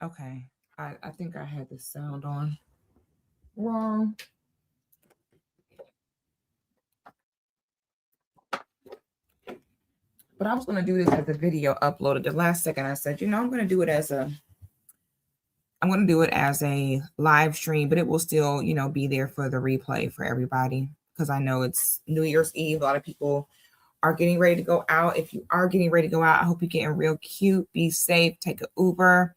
Okay. I think I had the sound on wrong. But I was going to do this as a video uploaded. The last second I said, I'm going to do it as a live stream, but it will still, be there for the replay for everybody because I know it's New Year's Eve. A lot of people are getting ready to go out. If you are getting ready to go out, I hope you're getting real cute. Be safe. Take an Uber,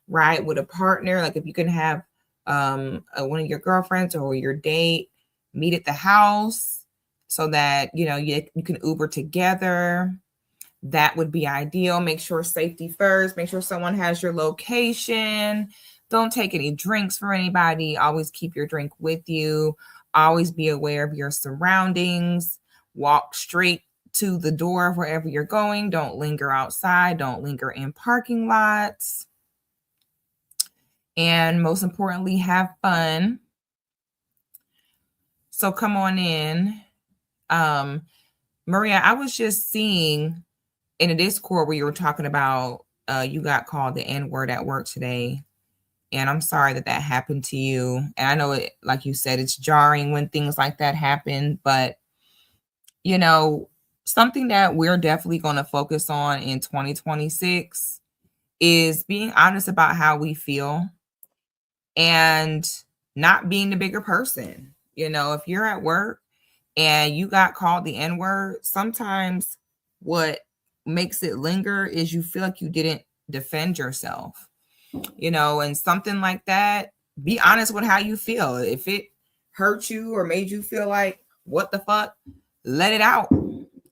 ride with a partner. Like if you can have one of your girlfriends or your date meet at the house so that, you can Uber together. That would be ideal. Make sure safety first. Make sure someone has your location. Don't take any drinks for anybody. Always keep your drink with you. Always be aware of your surroundings. Walk straight to the door wherever you're going. Don't linger outside. Don't linger in parking lots. And most importantly, have fun. So come on in. Maria, I was just seeing in a Discord where you were talking about you got called the N-word at work today. And I'm sorry that happened to you. And I know it, like you said, it's jarring when things like that happen. But, something that we're definitely going to focus on in 2026 is being honest about how we feel and not being the bigger person. If you're at work and you got called the N-word, sometimes what makes it linger is you feel like you didn't defend yourself, and something like that. Be honest with how you feel. If it hurt you or made you feel like, what the fuck, let it out.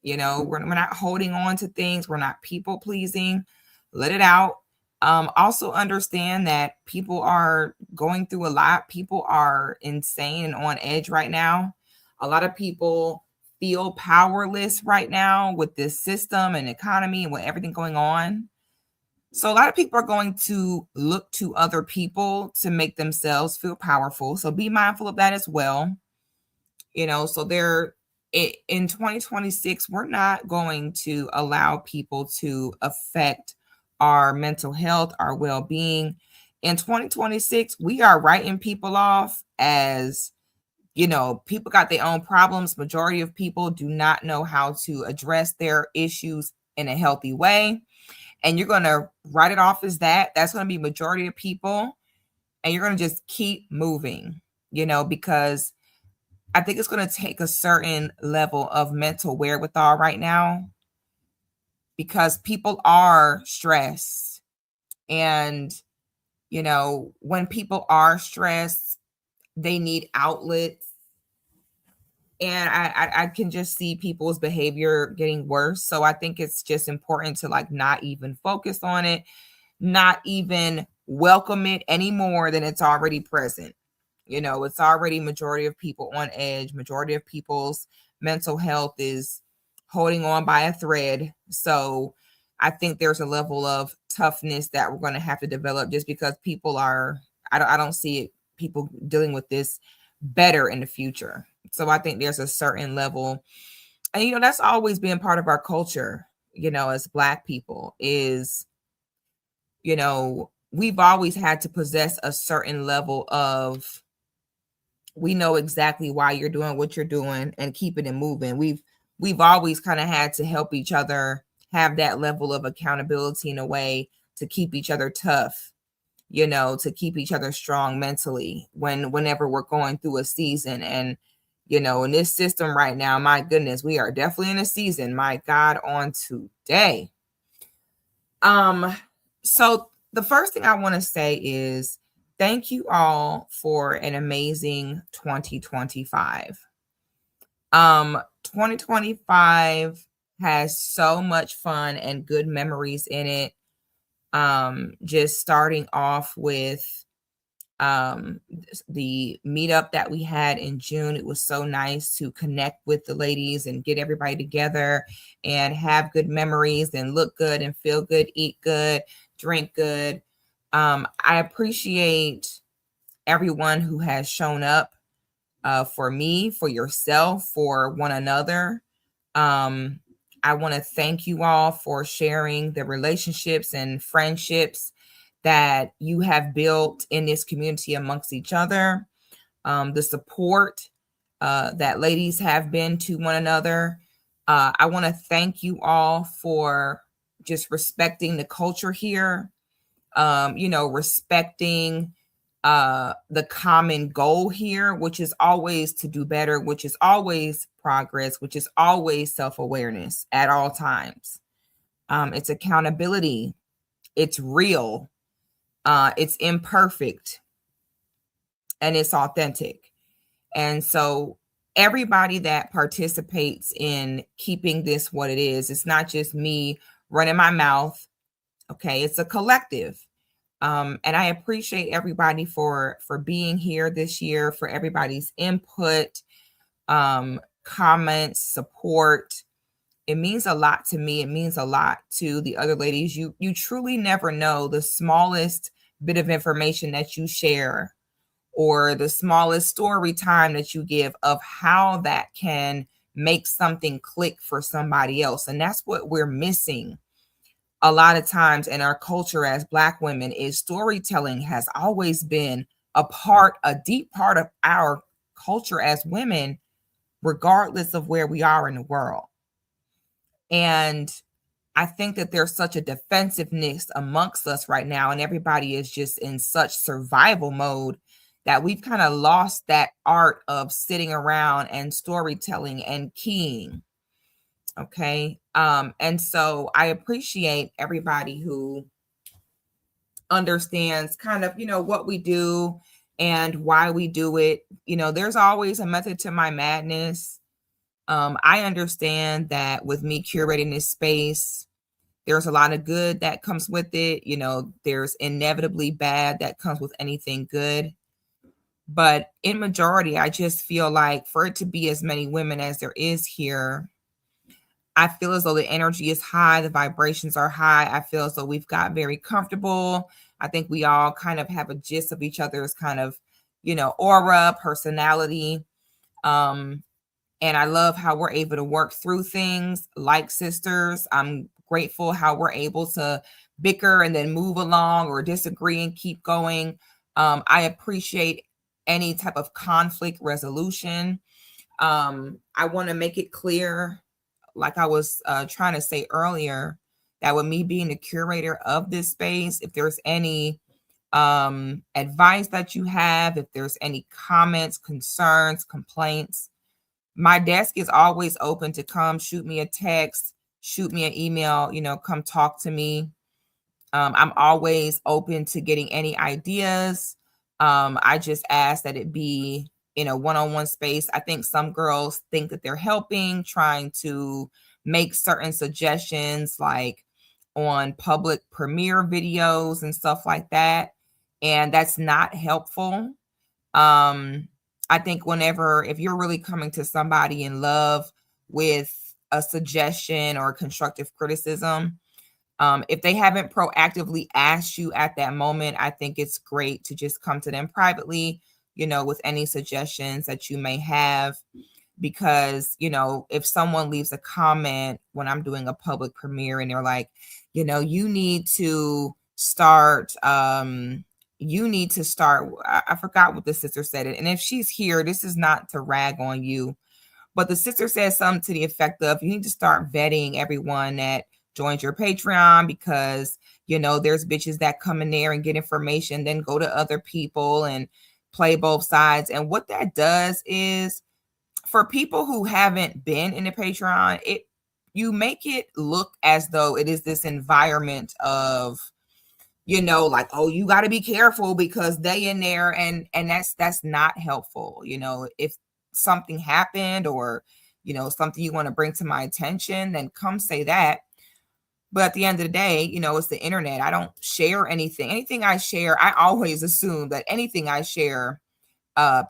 We're not holding on to things. We're not people pleasing. Let it out. Also understand that people are going through a lot. People are insane and on edge right now. A lot of people feel powerless right now with this system and economy and with everything going on. So a lot of people are going to look to other people to make themselves feel powerful. So be mindful of that as well. So in 2026, we're not going to allow people to affect our mental health, our well-being. In 2026, we are writing people off as, people got their own problems. Majority of people do not know how to address their issues in a healthy way. And you're going to write it off as that. That's going to be majority of people. And you're going to just keep moving, because I think it's going to take a certain level of mental wherewithal right now because people are stressed. And, when people are stressed, they need outlets. And I can just see people's behavior getting worse. So I think it's just important to not even focus on it, not even welcome it any more than it's already present. It's already majority of people on edge. Majority of people's mental health is holding on by a thread. So I think there's a level of toughness that we're going to have to develop just because people are, I don't see it, people dealing with this better in the future. So I think there's a certain level, and that's always been part of our culture, as Black people is, we've always had to possess a certain level of, we know exactly why you're doing what you're doing and keep it moving. We've always kind of had to help each other have that level of accountability in a way to keep each other tough, to keep each other strong mentally whenever we're going through a season. And, in this system right now, my goodness, we are definitely in a season, my God, on today. So the first thing I want to say is thank you all for an amazing 2025. 2025 has so much fun and good memories in it. Just starting off with the meetup that we had in June. It was so nice to connect with the ladies and get everybody together and have good memories and look good and feel good, eat good, drink good. I appreciate everyone who has shown up for me, for yourself, for one another. I want to thank you all for sharing the relationships and friendships that you have built in this community amongst each other, the support that ladies have been to one another. I want to thank you all for just respecting the culture here, respecting the common goal here, which is always to do better, which is always progress, which is always self-awareness at all times. It's accountability. It's real. It's imperfect. And it's authentic. And so everybody that participates in keeping this what it is, it's not just me running my mouth. Okay, it's a collective. And I appreciate everybody for being here this year, for everybody's input, comments, support. It means a lot to me. It means a lot to the other ladies. You truly never know the smallest bit of information that you share or the smallest story time that you give of how that can make something click for somebody else. And that's what we're missing a lot of times in our culture as Black women, is storytelling has always been a deep part of our culture as women, regardless of where we are in the world. And I think that there's such a defensiveness amongst us right now, and everybody is just in such survival mode that we've kind of lost that art of sitting around and storytelling and keying. Okay. And so I appreciate everybody who understands kind of, what we do and why we do it. There's always a method to my madness. I understand that with me curating this space, there's a lot of good that comes with it. There's inevitably bad that comes with anything good. But in majority, I just feel like for it to be as many women as there is here, I feel as though the energy is high, the vibrations are high. I feel as though we've got very comfortable. I think we all kind of have a gist of each other's kind of, aura, personality. And I love how we're able to work through things like sisters. I'm grateful how we're able to bicker and then move along or disagree and keep going. I appreciate any type of conflict resolution. I want to make it clear, like I was trying to say earlier, that with me being the curator of this space, if there's any advice that you have, if there's any comments, concerns, complaints, my desk is always open to come shoot me a text, shoot me an email, come talk to me. I'm always open to getting any ideas. I just ask that it be in a one-on-one space. I think some girls think that they're helping, trying to make certain suggestions like on public premiere videos and stuff like that. And that's not helpful. I think if you're really coming to somebody in love with a suggestion or constructive criticism, if they haven't proactively asked you at that moment, I think it's great to just come to them privately, with any suggestions that you may have. Because, if someone leaves a comment when I'm doing a public premiere and they're like, you need to start, I forgot what the sister said. And if she's here, this is not to rag on you, but the sister said something to the effect of, you need to start vetting everyone that joins your Patreon, because, there's bitches that come in there and get information, then go to other people and play both sides. And what that does is, for people who haven't been in the Patreon, you make it look as though it is this environment of, like, oh, you got to be careful because they in there, and that's not helpful. If something happened or, something you want to bring to my attention, then come say that. But at the end of the day, it's the internet. I don't share anything. Anything I share, I always assume that anything I share,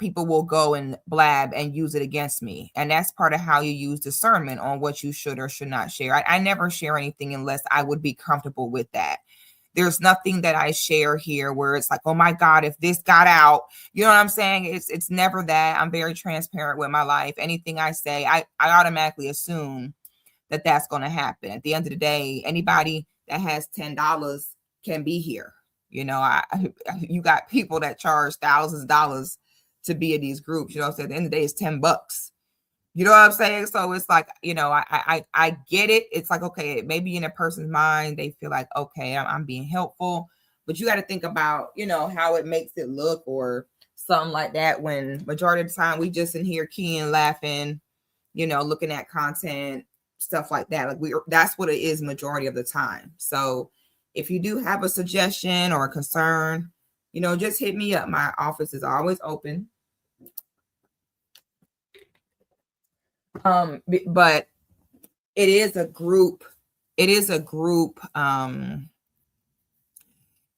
people will go and blab and use it against me. And that's part of how you use discernment on what you should or should not share. I never share anything unless I would be comfortable with that. There's nothing that I share here where it's like, oh my God, if this got out, you know what I'm saying? It's never that. I'm very transparent with my life. Anything I say, I automatically assume that that's going to happen. At the end of the day, anybody that has $10 can be here. You know, you got people that charge thousands of dollars to be in these groups. You know, so at the end of the day, it's $10. You know what I'm saying? So it's like, you know, I get it. It's like, okay, maybe in a person's mind, they feel like, okay, I'm being helpful, but you got to think about, you know, how it makes it look or something like that. When majority of the time we just in here keying, laughing, you know, looking at content, stuff like that. Like that's what it is majority of the time. So if you do have a suggestion or a concern, you know, just hit me up. My office is always open. But it is a group.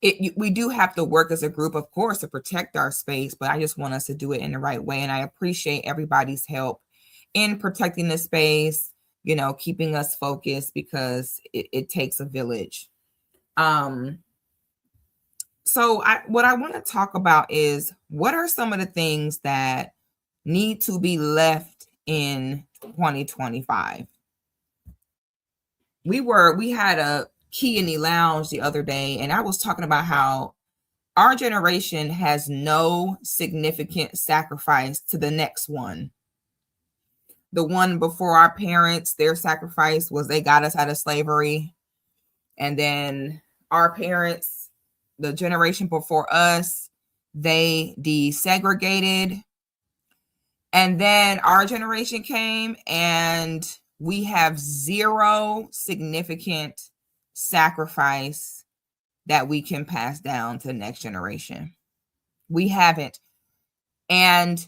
We do have to work as a group, of course, to protect our space, but I just want us to do it in the right way. And I appreciate everybody's help in protecting the space, you know, keeping us focused, because it takes a village. So what I want to talk about is, what are some of the things that need to be left in 2025? We had a Key in the Lounge the other day, and I was talking about how our generation has no significant sacrifice to the next one. The one before our parents, their sacrifice was they got us out of slavery. And then our parents, the generation before us, they desegregated. And then our generation came, and we have zero significant sacrifice that we can pass down to the next generation. We haven't. And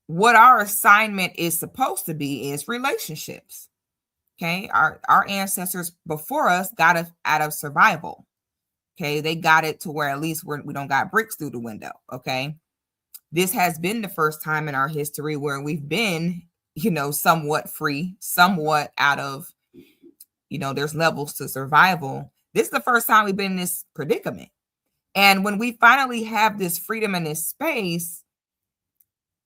what our assignment is supposed to be is relationships. Okay. Our ancestors before us got us out of survival. Okay. They got it to where at least we don't got bricks through the window. Okay. This has been the first time in our history where we've been, you know, somewhat free, somewhat out of, you know, there's levels to survival. This is the first time we've been in this predicament. And when we finally have this freedom in this space,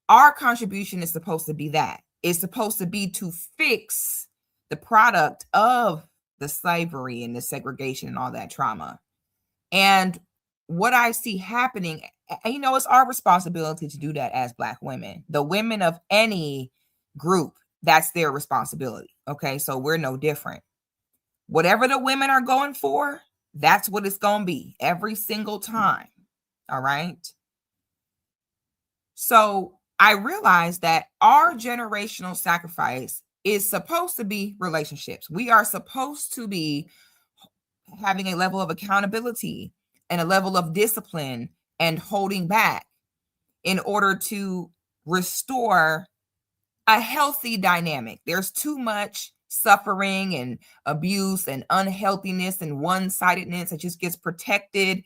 our contribution is supposed to be that. It's supposed to be to fix the product of the slavery and the segregation and all that trauma. And what I see happening, and, you know, it's our responsibility to do that as Black women. The women of any group, that's their responsibility. Okay, so we're no different. Whatever the women are going for, that's what it's going to be every single time. All right. So I realized that our generational sacrifice is supposed to be relationships. We are supposed to be having a level of accountability and a level of discipline and holding back in order to restore a healthy dynamic. There's too much suffering and abuse and unhealthiness and one-sidedness that just gets protected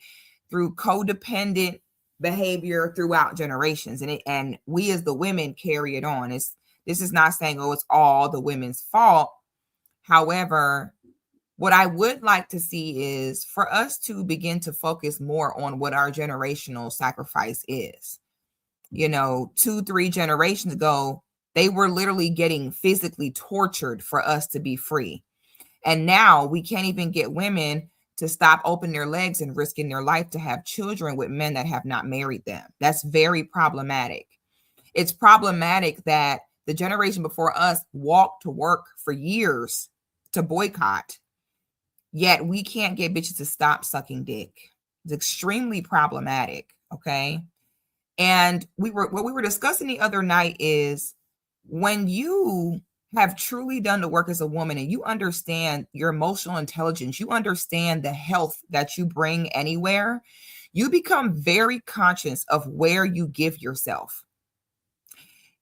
through codependent behavior throughout generations. And we as the women carry it on. This is not saying, oh, it's all the women's fault. However, what I would like to see is for us to begin to focus more on what our generational sacrifice is. You know, 2-3 generations ago, they were literally getting physically tortured for us to be free. And now we can't even get women to stop opening their legs and risking their life to have children with men that have not married them. That's very problematic. It's problematic that the generation before us walked to work for years to boycott, yet we can't get bitches to stop sucking dick. It's extremely problematic. Okay. And what we were discussing the other night is, when you have truly done the work as a woman and you understand your emotional intelligence, you understand the health that you bring anywhere, you become very conscious of where you give yourself.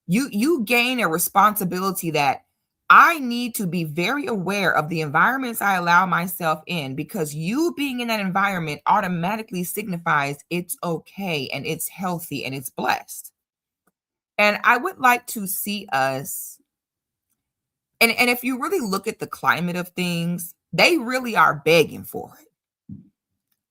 You gain a responsibility that I need to be very aware of the environments I allow myself in, because you being in that environment automatically signifies it's okay and it's healthy and it's blessed. And I would like to see us, and if you really look at the climate of things, they really are begging for it.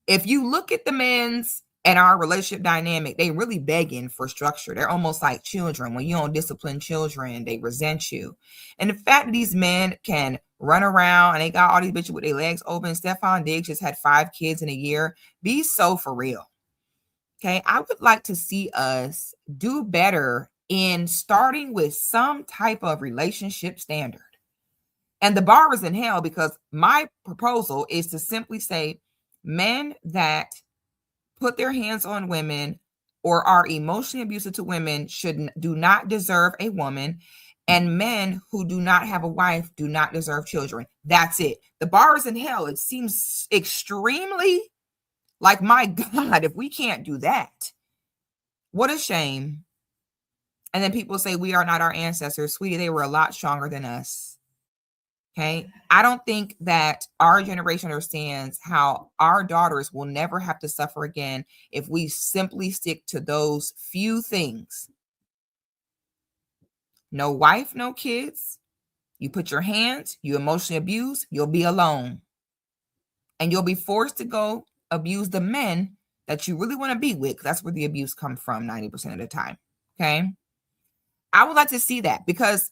If you look at the men's and our relationship dynamic, they really begging for structure. They're almost like children. When you don't discipline children, they resent you. And the fact that these men can run around and they got all these bitches with their legs open. Stephon Diggs just had 5 kids in a year. Be so for real. Okay. I would like to see us do better in starting with some type of relationship standard. And the bar is in hell, because my proposal is to simply say men that put their hands on women or are emotionally abusive to women do not deserve a woman, and men who do not have a wife do not deserve children. That's it. The bar is in hell. It seems extremely like, my God, if we can't do that, what a shame. And then people say we are not our ancestors. Sweetie, they were a lot stronger than us. Okay. I don't think that our generation understands how our daughters will never have to suffer again if we simply stick to those few things. No wife, no kids. You put your hands, you emotionally abuse, you'll be alone. And you'll be forced to go abuse the men that you really want to be with. That's where the abuse comes from 90% of the time. Okay. I would like to see that, because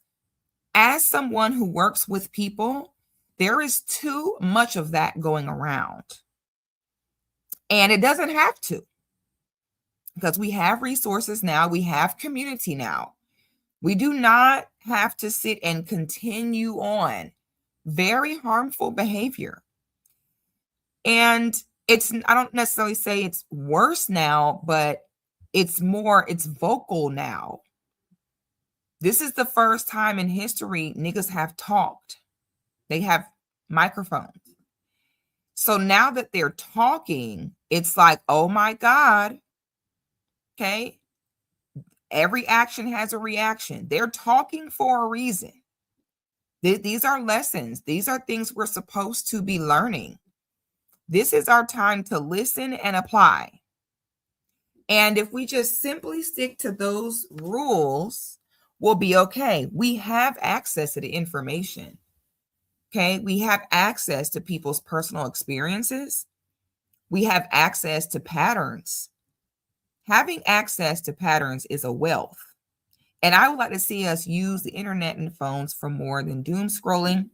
as someone who works with people, there is too much of that going around. And it doesn't have to, because we have resources now. We have community now. We do not have to sit and continue on very harmful behavior. And I don't necessarily say it's worse now, but it's vocal now. This is the first time in history niggas have talked. They have microphones. So now that they're talking, it's like, oh my God. Okay. Every action has a reaction. They're talking for a reason. These are lessons. These are things we're supposed to be learning. This is our time to listen and apply. And if we just simply stick to those rules, we'll be okay. We have access to the information. Okay. We have access to people's personal experiences. We have access to patterns. Having access to patterns is a wealth. And I would like to see us use the internet and phones for more than doom scrolling,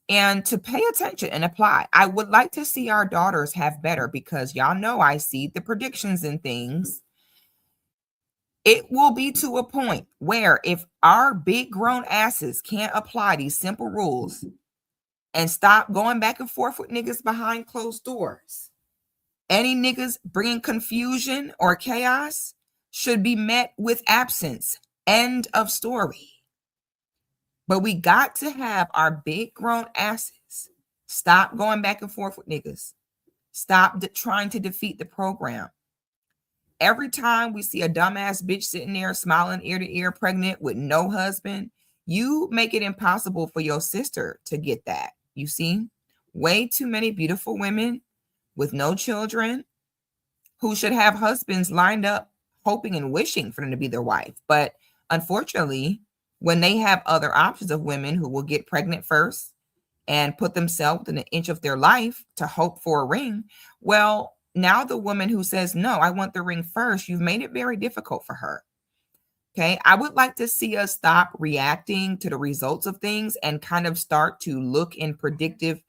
and to pay attention and apply. I would like to see our daughters have better, because y'all know I see the predictions and things. It will be to a point where if our big grown asses can't apply these simple rules and stop going back and forth with niggas behind closed doors, any niggas bringing confusion or chaos should be met with absence. End of story. But we got to have our big grown asses stop going back and forth with niggas. Stop trying to defeat the program. Every time we see a dumbass bitch sitting there smiling ear to ear, pregnant with no husband, you make it impossible for your sister to get that. You see, way too many beautiful women with no children who should have husbands lined up, hoping and wishing for them to be their wife. But unfortunately, when they have other options of women who will get pregnant first and put themselves within an inch of their life to hope for a ring, well, now the woman who says, no, I want the ring first, you've made it very difficult for her. Okay. I would like to see us stop reacting to the results of things and kind of start to look in predictive.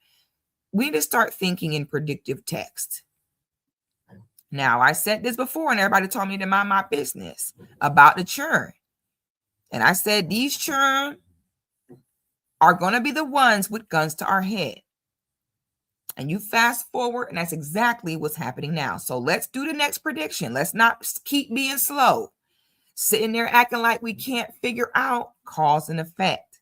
We need to start thinking in predictive text. Now, I said this before and everybody told me to mind my business about the churn. And I said, these churn are going to be the ones with guns to our head. And you fast forward, and that's exactly what's happening now. So let's do the next prediction. Let's not keep being slow, sitting there acting like we can't figure out cause and effect.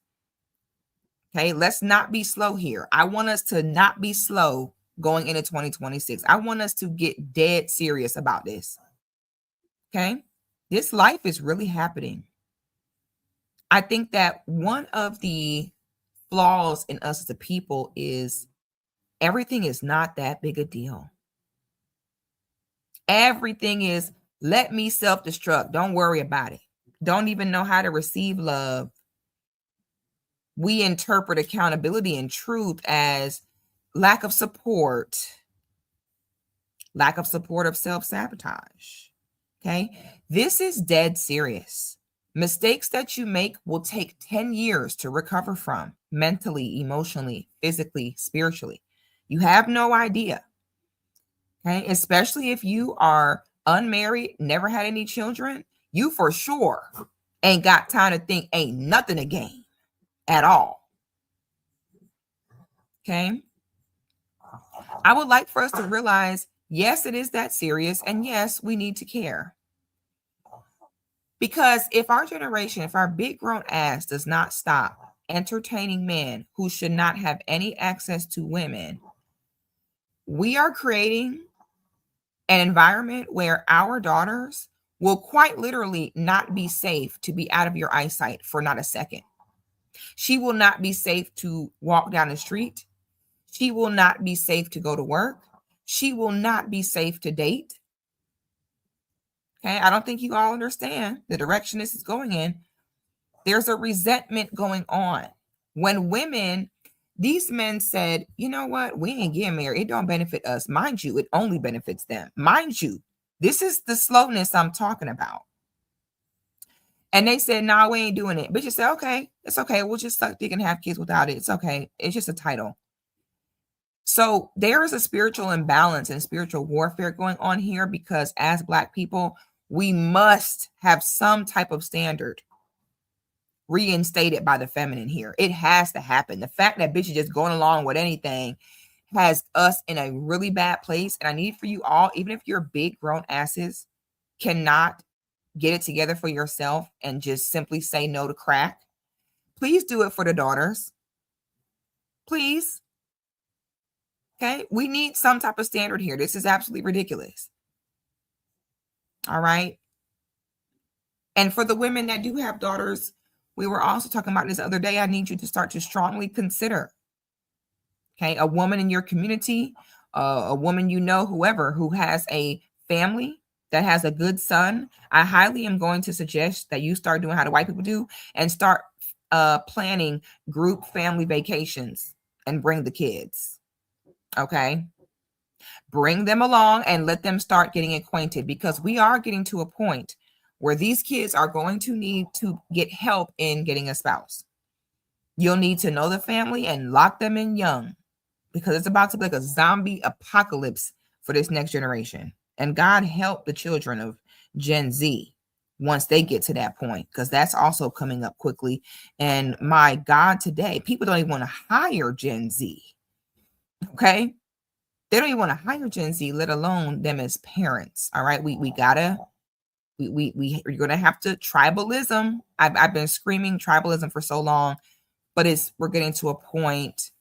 Okay, let's not be slow here. I want us to not be slow going into 2026. I want us to get dead serious about this. Okay, this life is really happening. I think that one of the flaws in us as a people is everything is not that big a deal. Everything is, let me self-destruct. Don't worry about it. Don't even know how to receive love. We interpret accountability and truth as lack of support of self-sabotage. Okay. This is dead serious. Mistakes that you make will take 10 years to recover from, mentally, emotionally, physically, spiritually. You have no idea. Okay. Especially if you are unmarried, never had any children, you for sure ain't got time to think, ain't nothing to gain at all. Okay. I would like for us to realize, yes, it is that serious. And yes, we need to care. Because if our generation, if our big grown ass does not stop entertaining men who should not have any access to women, we are creating an environment where our daughters will quite literally not be safe to be out of your eyesight for not a second. She will not be safe to walk down the street. She will not be safe to go to work. She will not be safe to date. Okay, I don't think you all understand the direction this is going in. There's a resentment going on. When women, these men said, you know what, we ain't getting married. It don't benefit us. Mind you, it only benefits them. Mind you, this is the slowness I'm talking about. And they said, no, nah, we ain't doing it. Bitches said, okay, it's okay. We'll just suck dick and have kids without it. It's okay. It's just a title. So there is a spiritual imbalance and spiritual warfare going on here because as Black people, we must have some type of standard reinstated by the feminine here. It has to happen. The fact that bitches just going along with anything has us in a really bad place. And I need for you all, even if you're big grown asses, cannot get it together for yourself and just simply say no to crack, please do it for the daughters. Please. Okay. We need some type of standard here. This is absolutely ridiculous. All right. And for the women that do have daughters, we were also talking about this other day. I need you to start to strongly consider, okay, a woman in your community, a woman you know, whoever who has a family that has a good son. I highly am going to suggest that you start doing how the white people do and start planning group family vacations and bring the kids. Okay. Bring them along and let them start getting acquainted because we are getting to a point where these kids are going to need to get help in getting a spouse. You'll need to know the family and lock them in young because it's about to be like a zombie apocalypse for this next generation. And God help the children of Gen Z once they get to that point, because that's also coming up quickly. And my God, today, people don't even want to hire Gen Z. Okay. They don't even want to hire Gen Z, let alone them as parents. All right. We're going to have to tribalism. I've been screaming tribalism for so long, but we're getting to a point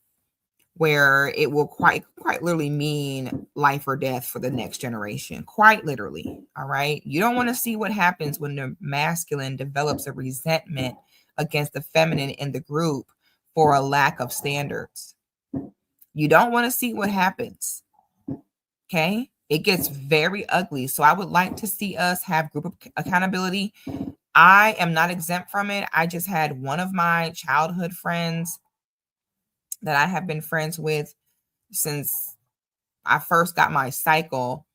where it will quite literally mean life or death for the next generation. Quite literally. All right. You don't want to see what happens when the masculine develops a resentment against the feminine in the group for a lack of standards. You don't want to see what happens. Okay. It gets very ugly. So I would like to see us have group accountability. I am not exempt from it. I just had one of my childhood friends that I have been friends with since I first got my cycle.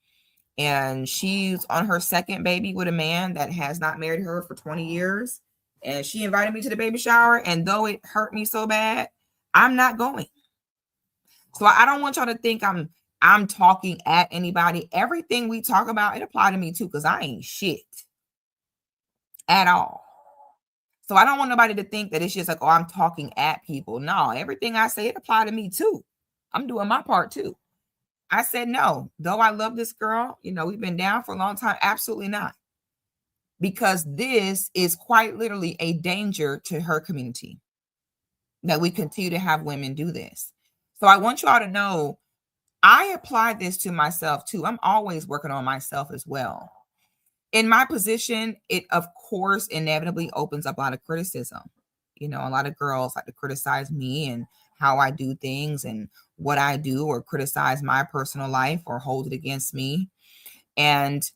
And she's on her second baby with a man that has not married her for 20 years. And she invited me to the baby shower. And though it hurt me so bad, I'm not going. So I don't want y'all to think I'm talking at anybody. Everything we talk about, it applies to me too, because I ain't shit at all. So I don't want nobody to think that it's just like, oh, I'm talking at people. No, everything I say, it applies to me too. I'm doing my part too. I said no. Though I love this girl, we've been down for a long time. Absolutely not. Because this is quite literally a danger to her community that we continue to have women do this. So I want you all to know I apply this to myself too. I'm always working on myself as well. In my position, it of course inevitably opens up a lot of criticism. A lot of girls like to criticize me and how I do things and what I do, or criticize my personal life or hold it against me. And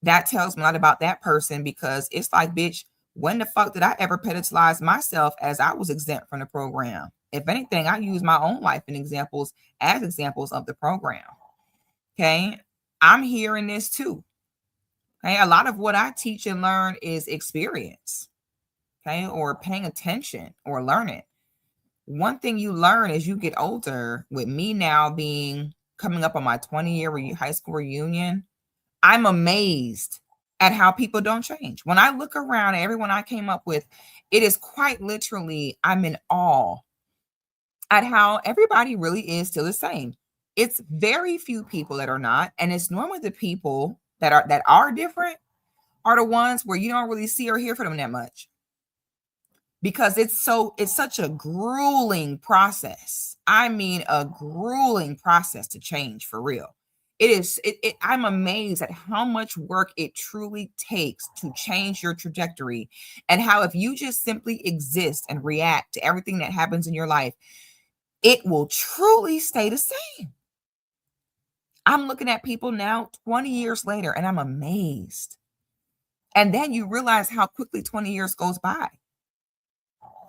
that tells me a lot about that person, because it's like, bitch, when the fuck did I ever pedestalize myself as I was exempt from the program? If anything, I use my own life and examples as examples of the program. Okay. I'm hearing this too. Okay. A lot of what I teach and learn is experience. okay, or paying attention or learning. One thing you learn as you get older, with me now being coming up on my 20-year high school reunion, I'm amazed at how people don't change. When I look around at everyone I came up with, it is quite literally, I'm in awe at how everybody really is still the same. It's very few people that are not, and it's normally the people that are different are the ones where you don't really see or hear from them that much, because it's such a grueling process. I mean, a grueling process to change, for real. It is. I'm amazed at how much work it truly takes to change your trajectory, and how if you just simply exist and react to everything that happens in your life, it will truly stay the same. I'm looking at people now 20 years later, and I'm amazed. And then you realize how quickly 20 years goes by,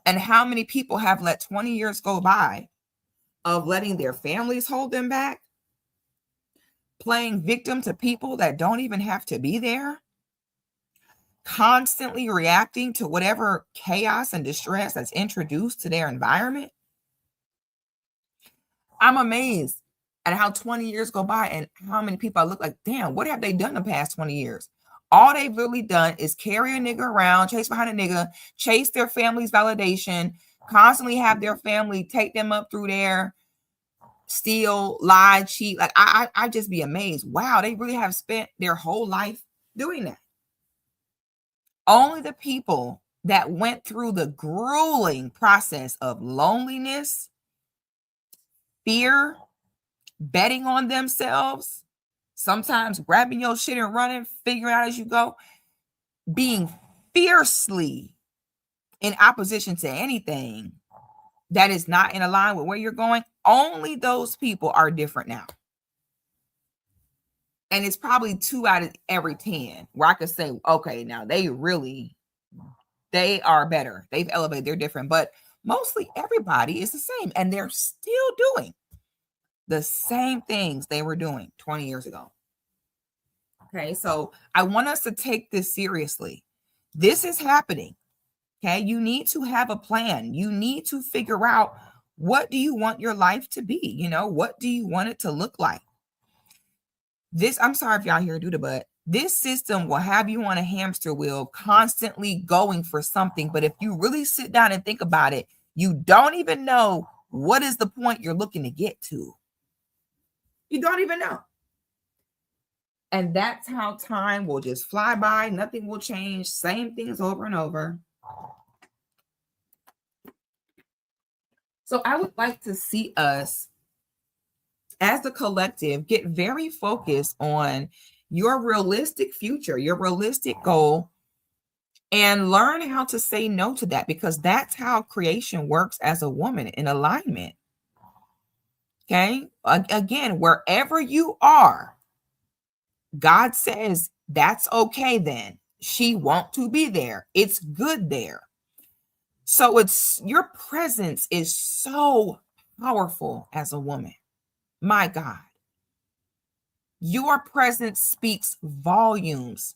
and how many people have let 20 years go by of letting their families hold them back, playing victim to people that don't even have to be there, constantly reacting to whatever chaos and distress that's introduced to their environment. I'm amazed at how 20 years go by and how many people I look like, damn, what have they done the past 20 years? All they've really done is carry a nigga around, chase behind a nigga, chase their family's validation, constantly have their family take them up through there, steal, lie, cheat. Like I just be amazed. Wow, they really have spent their whole life doing that. Only the people that went through the grueling process of loneliness, fear, betting on themselves, sometimes grabbing your shit and running, figuring out as you go, being fiercely in opposition to anything that is not in line with where you're going. Only those people are different now. And it's probably 2 out of every 10 where I could say, okay, now they are better. They've elevated, they're different. But mostly everybody is the same, and they're still doing the same things they were doing 20 years ago. Okay, so I want us to take this seriously. This is happening. Okay, you need to have a plan. You need to figure out, what do you want your life to be? You know, what do you want it to look like? This, I'm sorry if y'all hear Duda, but this system will have you on a hamster wheel, constantly going for something. But if you really sit down and think about it, you don't even know what is the point you're looking to get to. You don't even know. And that's how time will just fly by. Nothing will change. Same things over and over. So I would like to see us as a collective get very focused on your realistic future, your realistic goal, and learn how to say no to that, because that's how creation works as a woman in alignment. Okay. Again, wherever you are, God says that's okay. Then she want to be there. It's good there. So it's, your presence is so powerful as a woman. My God, your presence speaks volumes.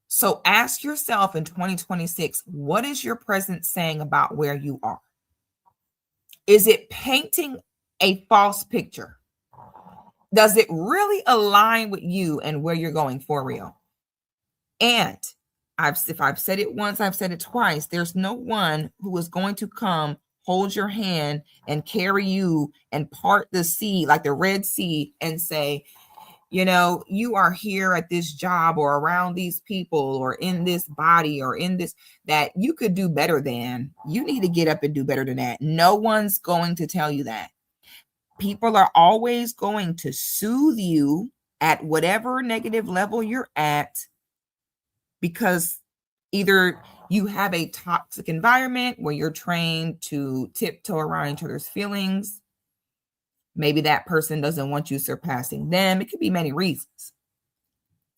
So ask yourself in 2026, what is your presence saying about where you are? Is it painting a false picture? Does it really align with you and where you're going for real? And if I've said it once, I've said it twice. There's no one who is going to come, hold your hand and carry you and part the sea like the Red Sea and say, you know, you are here at this job or around these people or in this body or in this, that you could do better than. You need to get up and do better than that. No one's going to tell you that. People are always going to soothe you at whatever negative level you're at, because either you have a toxic environment where you're trained to tiptoe around each other's feelings. Maybe that person doesn't want you surpassing them. It could be many reasons.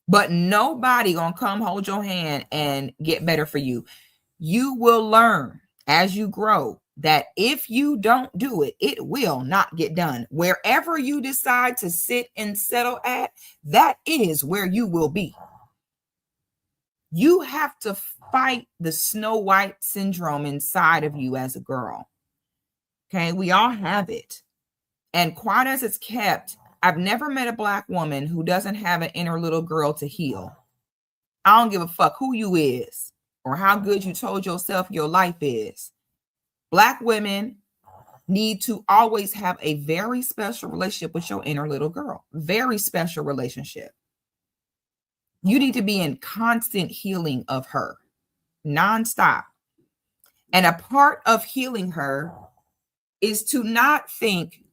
But nobody gonna come hold your hand and get better for you. You will learn as you grow that if you don't do it, it will not get done. Wherever you decide to sit and settle at, that is where you will be. You have to fight the Snow White syndrome inside of you as a girl. Okay, we all have it. And quiet as it's kept, I've never met a Black woman who doesn't have an inner little girl to heal. I don't give a fuck who you is or how good you told yourself your life is. Black women need to always have a very special relationship with your inner little girl. Very special relationship. You need to be in constant healing of her, nonstop. And a part of healing her is to not think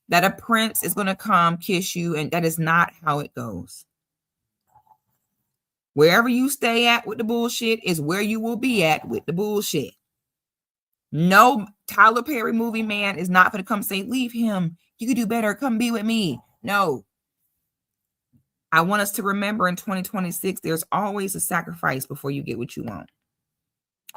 that a prince is going to come kiss you, and that is not how it goes. Wherever you stay at with the bullshit is where you will be at with the bullshit. No Tyler Perry movie man is not going to come say, leave him. You can do better. Come be with me. No. I want us to remember in 2026, there's always a sacrifice before you get what you want.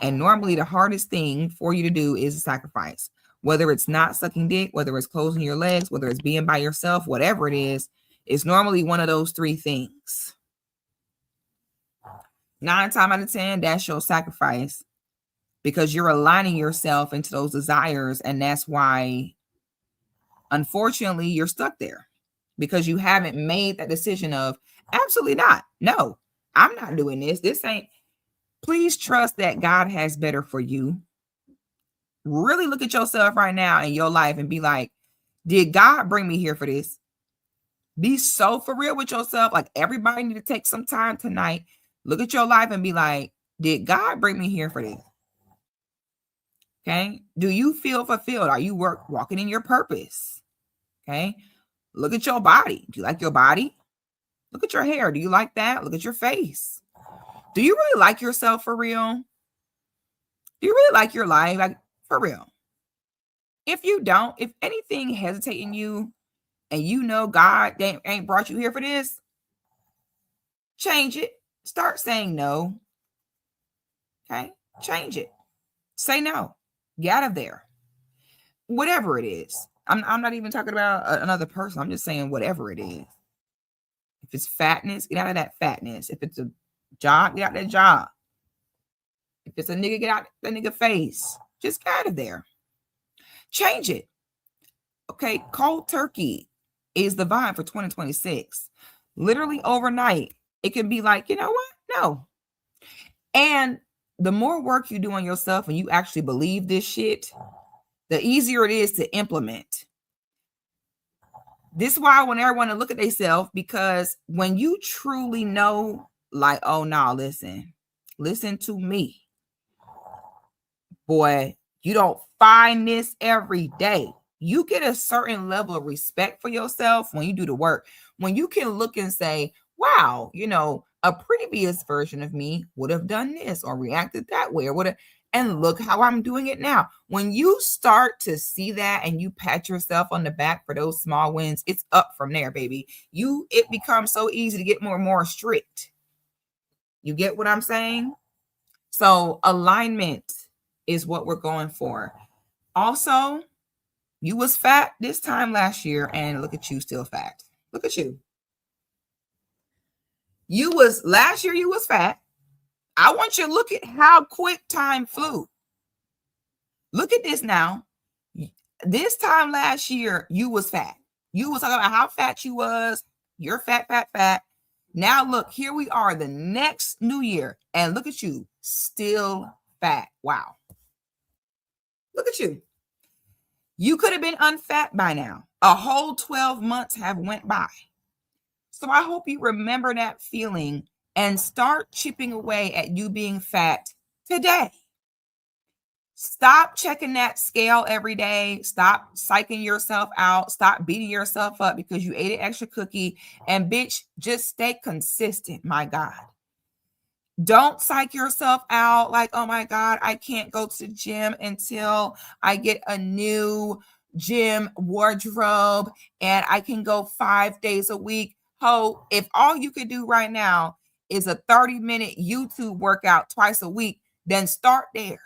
And normally the hardest thing for you to do is a sacrifice. Whether it's not sucking dick, whether it's closing your legs, whether it's being by yourself, whatever it is, it's normally one of those three things. 9 times out of 10, that's your sacrifice, because you're aligning yourself into those desires. And that's why, unfortunately, you're stuck there, because you haven't made that decision of absolutely not. No, I'm not doing this. This ain't. Please trust that God has better for you. Really look at yourself right now in your life and be like, did God bring me here for this? Be so for real with yourself. Like, everybody need to take some time tonight. Look at your life and be like, did God bring me here for this? Okay. Do you feel fulfilled? Are you walking in your purpose? Okay. Look at your body. Do you like your body? Look at your hair. Do you like that? Look at your face. Do you really like yourself for real? Do you really like your life? Like, for real? If you don't, if anything hesitating you and you know God ain't brought you here for this, change it. Start saying no. Okay? Change it. Say no. Get out of there. Whatever it is. I'm not even talking about another person. I'm just saying whatever it is. If it's fatness, get out of that fatness. If it's a job, get out that job. If it's a nigga, get out that nigga face. Just get out of there. Change it. Okay, cold turkey is the vibe for 2026. Literally overnight, it can be like, you know what? No. And the more work you do on yourself and you actually believe this shit, the easier it is to implement. This is why I want everyone to look at themselves, because when you truly know, like, oh, no, listen to me. Boy, you don't find this every day. You get a certain level of respect for yourself when you do the work. When you can look and say, wow, you know, a previous version of me would have done this or reacted that way or would have, and look how I'm doing it now. When you start to see that and you pat yourself on the back for those small wins, it's up from there, baby. It becomes so easy to get more and more strict. You get what I'm saying? So alignment is what we're going for. Also, you was fat this time last year, and look at you, still fat. Look at you. Last year you was fat. I want you to look at how quick time flew. Look at this now. This time last year, you was fat. You was talking about how fat you was. You're fat. Now look, here we are the next new year, and look at you, still fat. Wow. Look at you. You could have been unfat by now. A whole 12 months have went by. So I hope you remember that feeling and start chipping away at you being fat today. Stop checking that scale every day. Stop psyching yourself out. Stop beating yourself up because you ate an extra cookie. And bitch, just stay consistent, my God. Don't psych yourself out like, oh my God, I can't go to the gym until I get a new gym wardrobe and I can go 5 days a week. Ho, if all you could do right now is a 30-minute YouTube workout twice a week, then start there.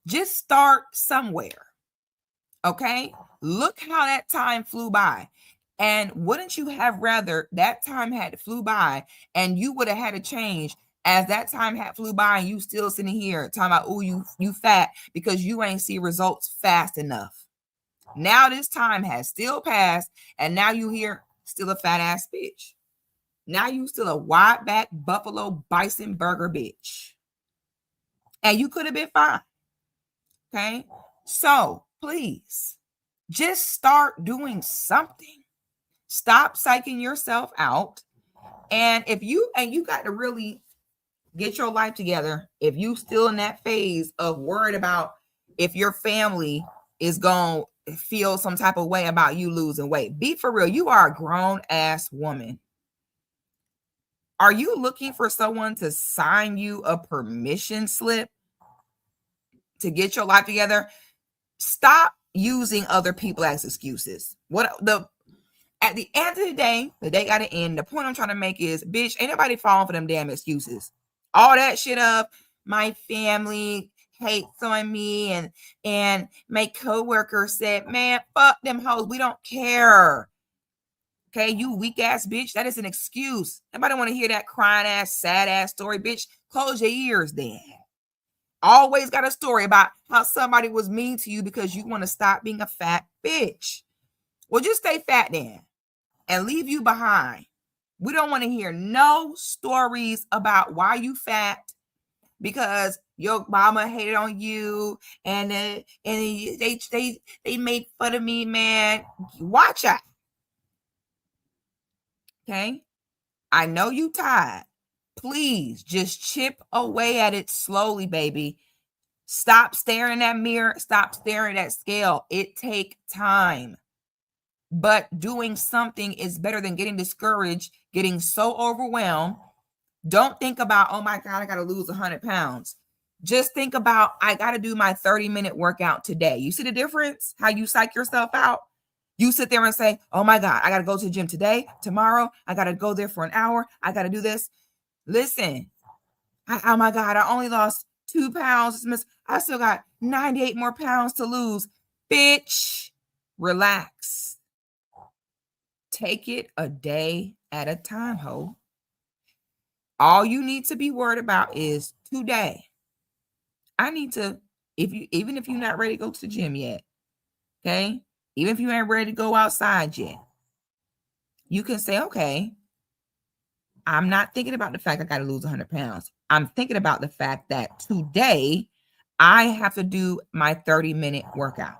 Just start somewhere. Okay? Look how that time flew by. And wouldn't you have rather that time had flew by and you would have had to change As that time had flew by and you still sitting here talking about, oh, you fat because you ain't see results fast enough. Now this time has still passed, and now you here still a fat ass bitch. Now you still a wide back buffalo bison burger bitch. And you could have been fine. Okay. So please just start doing something. Stop psyching yourself out. And if you got to really get your life together, if you still in that phase of worried about if your family is going to feel some type of way about you losing weight, be for real. You are a grown ass woman. Are you looking for someone to sign you a permission slip to get your life together? Stop using other people as excuses. At the end of the day got to end. The point I'm trying to make is, bitch, ain't nobody falling for them damn excuses. All that shit of my family hates on me and my coworker said, man, fuck them hoes. We don't care. Okay, you weak ass bitch. That is an excuse. Nobody want to hear that crying ass, sad ass story, bitch. Close your ears then. Always got a story about how somebody was mean to you because you want to stop being a fat bitch. Well, just stay fat then and leave you behind. We don't want to hear no stories about why you fat because your mama hated on you and they made fun of me, man. Watch out. Okay? I know you tired. Please just chip away at it slowly, baby. Stop staring at that mirror. Stop staring at that scale. It takes time. But doing something is better than getting discouraged, getting so overwhelmed. Don't think about, oh my God, I got to lose 100 pounds. Just think about, I got to do my 30-minute workout today. You see the difference? How you psych yourself out? You sit there and say, oh my God, I got to go to the gym today, tomorrow. I got to go there for an hour. I got to do this. Listen, oh my God, I only lost 2 pounds. I still got 98 more pounds to lose. Bitch, relax. Take it a day at a time, ho. All you need to be worried about is today. I need to, even if you're not ready to go to the gym yet, okay? Even if you ain't ready to go outside yet, you can say, okay, I'm not thinking about the fact I got to lose 100 pounds. I'm thinking about the fact that today I have to do my 30-minute workout.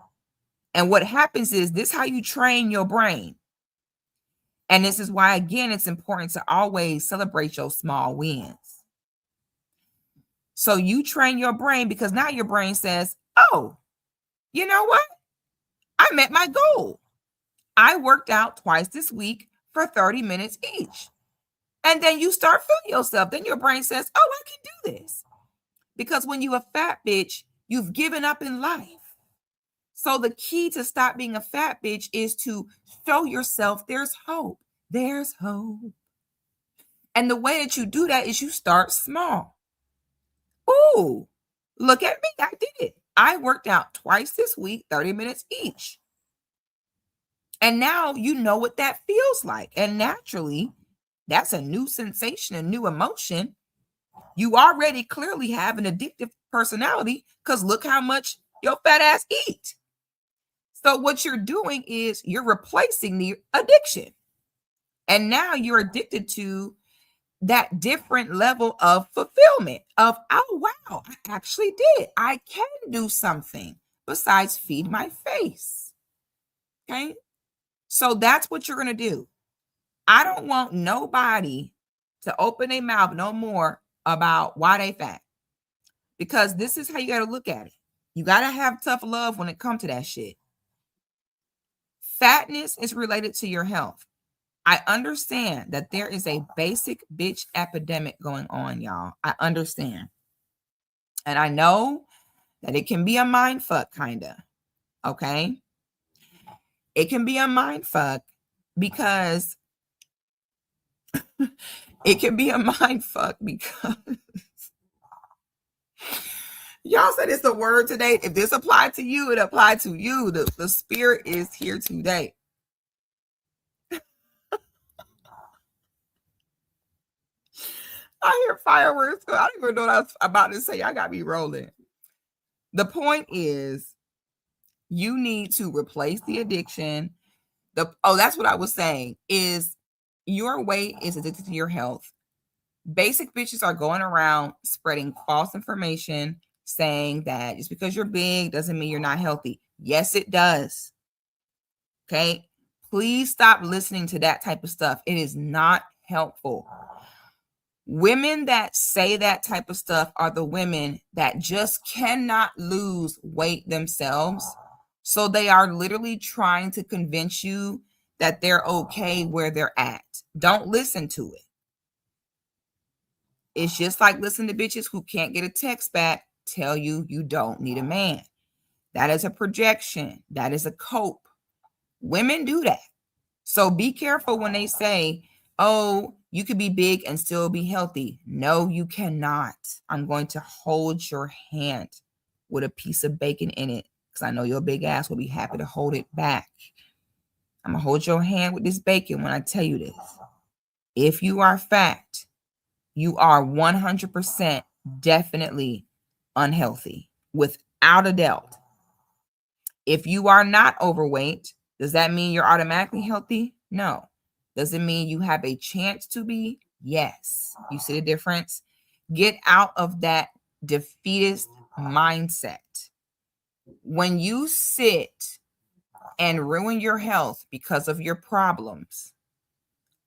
And what happens is this is how you train your brain. And this is why, again, it's important to always celebrate your small wins. So you train your brain because now your brain says, oh, you know what? I met my goal. I worked out twice this week for 30 minutes each. And then you start feeling yourself. Then your brain says, oh, I can do this. Because when you're a fat bitch, you've given up in life. So the key to stop being a fat bitch is to show yourself there's hope. There's hope. And the way that you do that is you start small. Ooh, look at me. I did it. I worked out twice this week, 30 minutes each. And now you know what that feels like. And naturally, that's a new sensation, a new emotion. You already clearly have an addictive personality because look how much your fat ass eat. So what you're doing is you're replacing the addiction. And now you're addicted to that different level of fulfillment of, oh, wow, I actually did it. I can do something besides feed my face. Okay. So that's what you're going to do. I don't want nobody to open their mouth no more about why they fat. Because this is how you got to look at it. You got to have tough love when it comes to that shit. Fatness is related to your health. I understand that there is a basic bitch epidemic going on, y'all. I understand. And I know that it can be a mind fuck, kind of. Okay? It can be a mind fuck because it can be a mind fuck because y'all said it's the word today. If this applied to you, it applied to you. The spirit is here today. I hear fireworks. I don't even know what I was about to say. I got me rolling. The point is, you need to replace the addiction. That's what I was saying, is your weight is addicted to your health. Basic bitches are going around spreading false information, saying that just because you're big doesn't mean you're not healthy. Yes, it does. Okay. Please stop listening to that type of stuff. It is not helpful. Women that say that type of stuff are the women that just cannot lose weight themselves. So they are literally trying to convince you that they're okay where they're at. Don't listen to it. It's just like listening to bitches who can't get a text back tell you you don't need a man. That is a projection. That is a cope. Women do that. So be careful when they say, oh, you could be big and still be healthy. No, you cannot. I'm going to hold your hand with a piece of bacon in it because I know your big ass will be happy to hold it back. I'm going to hold your hand with this bacon when I tell you this. If you are fat, you are 100% definitely unhealthy, without a doubt. If you are not overweight, does that mean you're automatically healthy? No. Does it mean you have a chance to be? Yes. You see the difference? Get out of that defeatist mindset. When you sit and ruin your health because of your problems,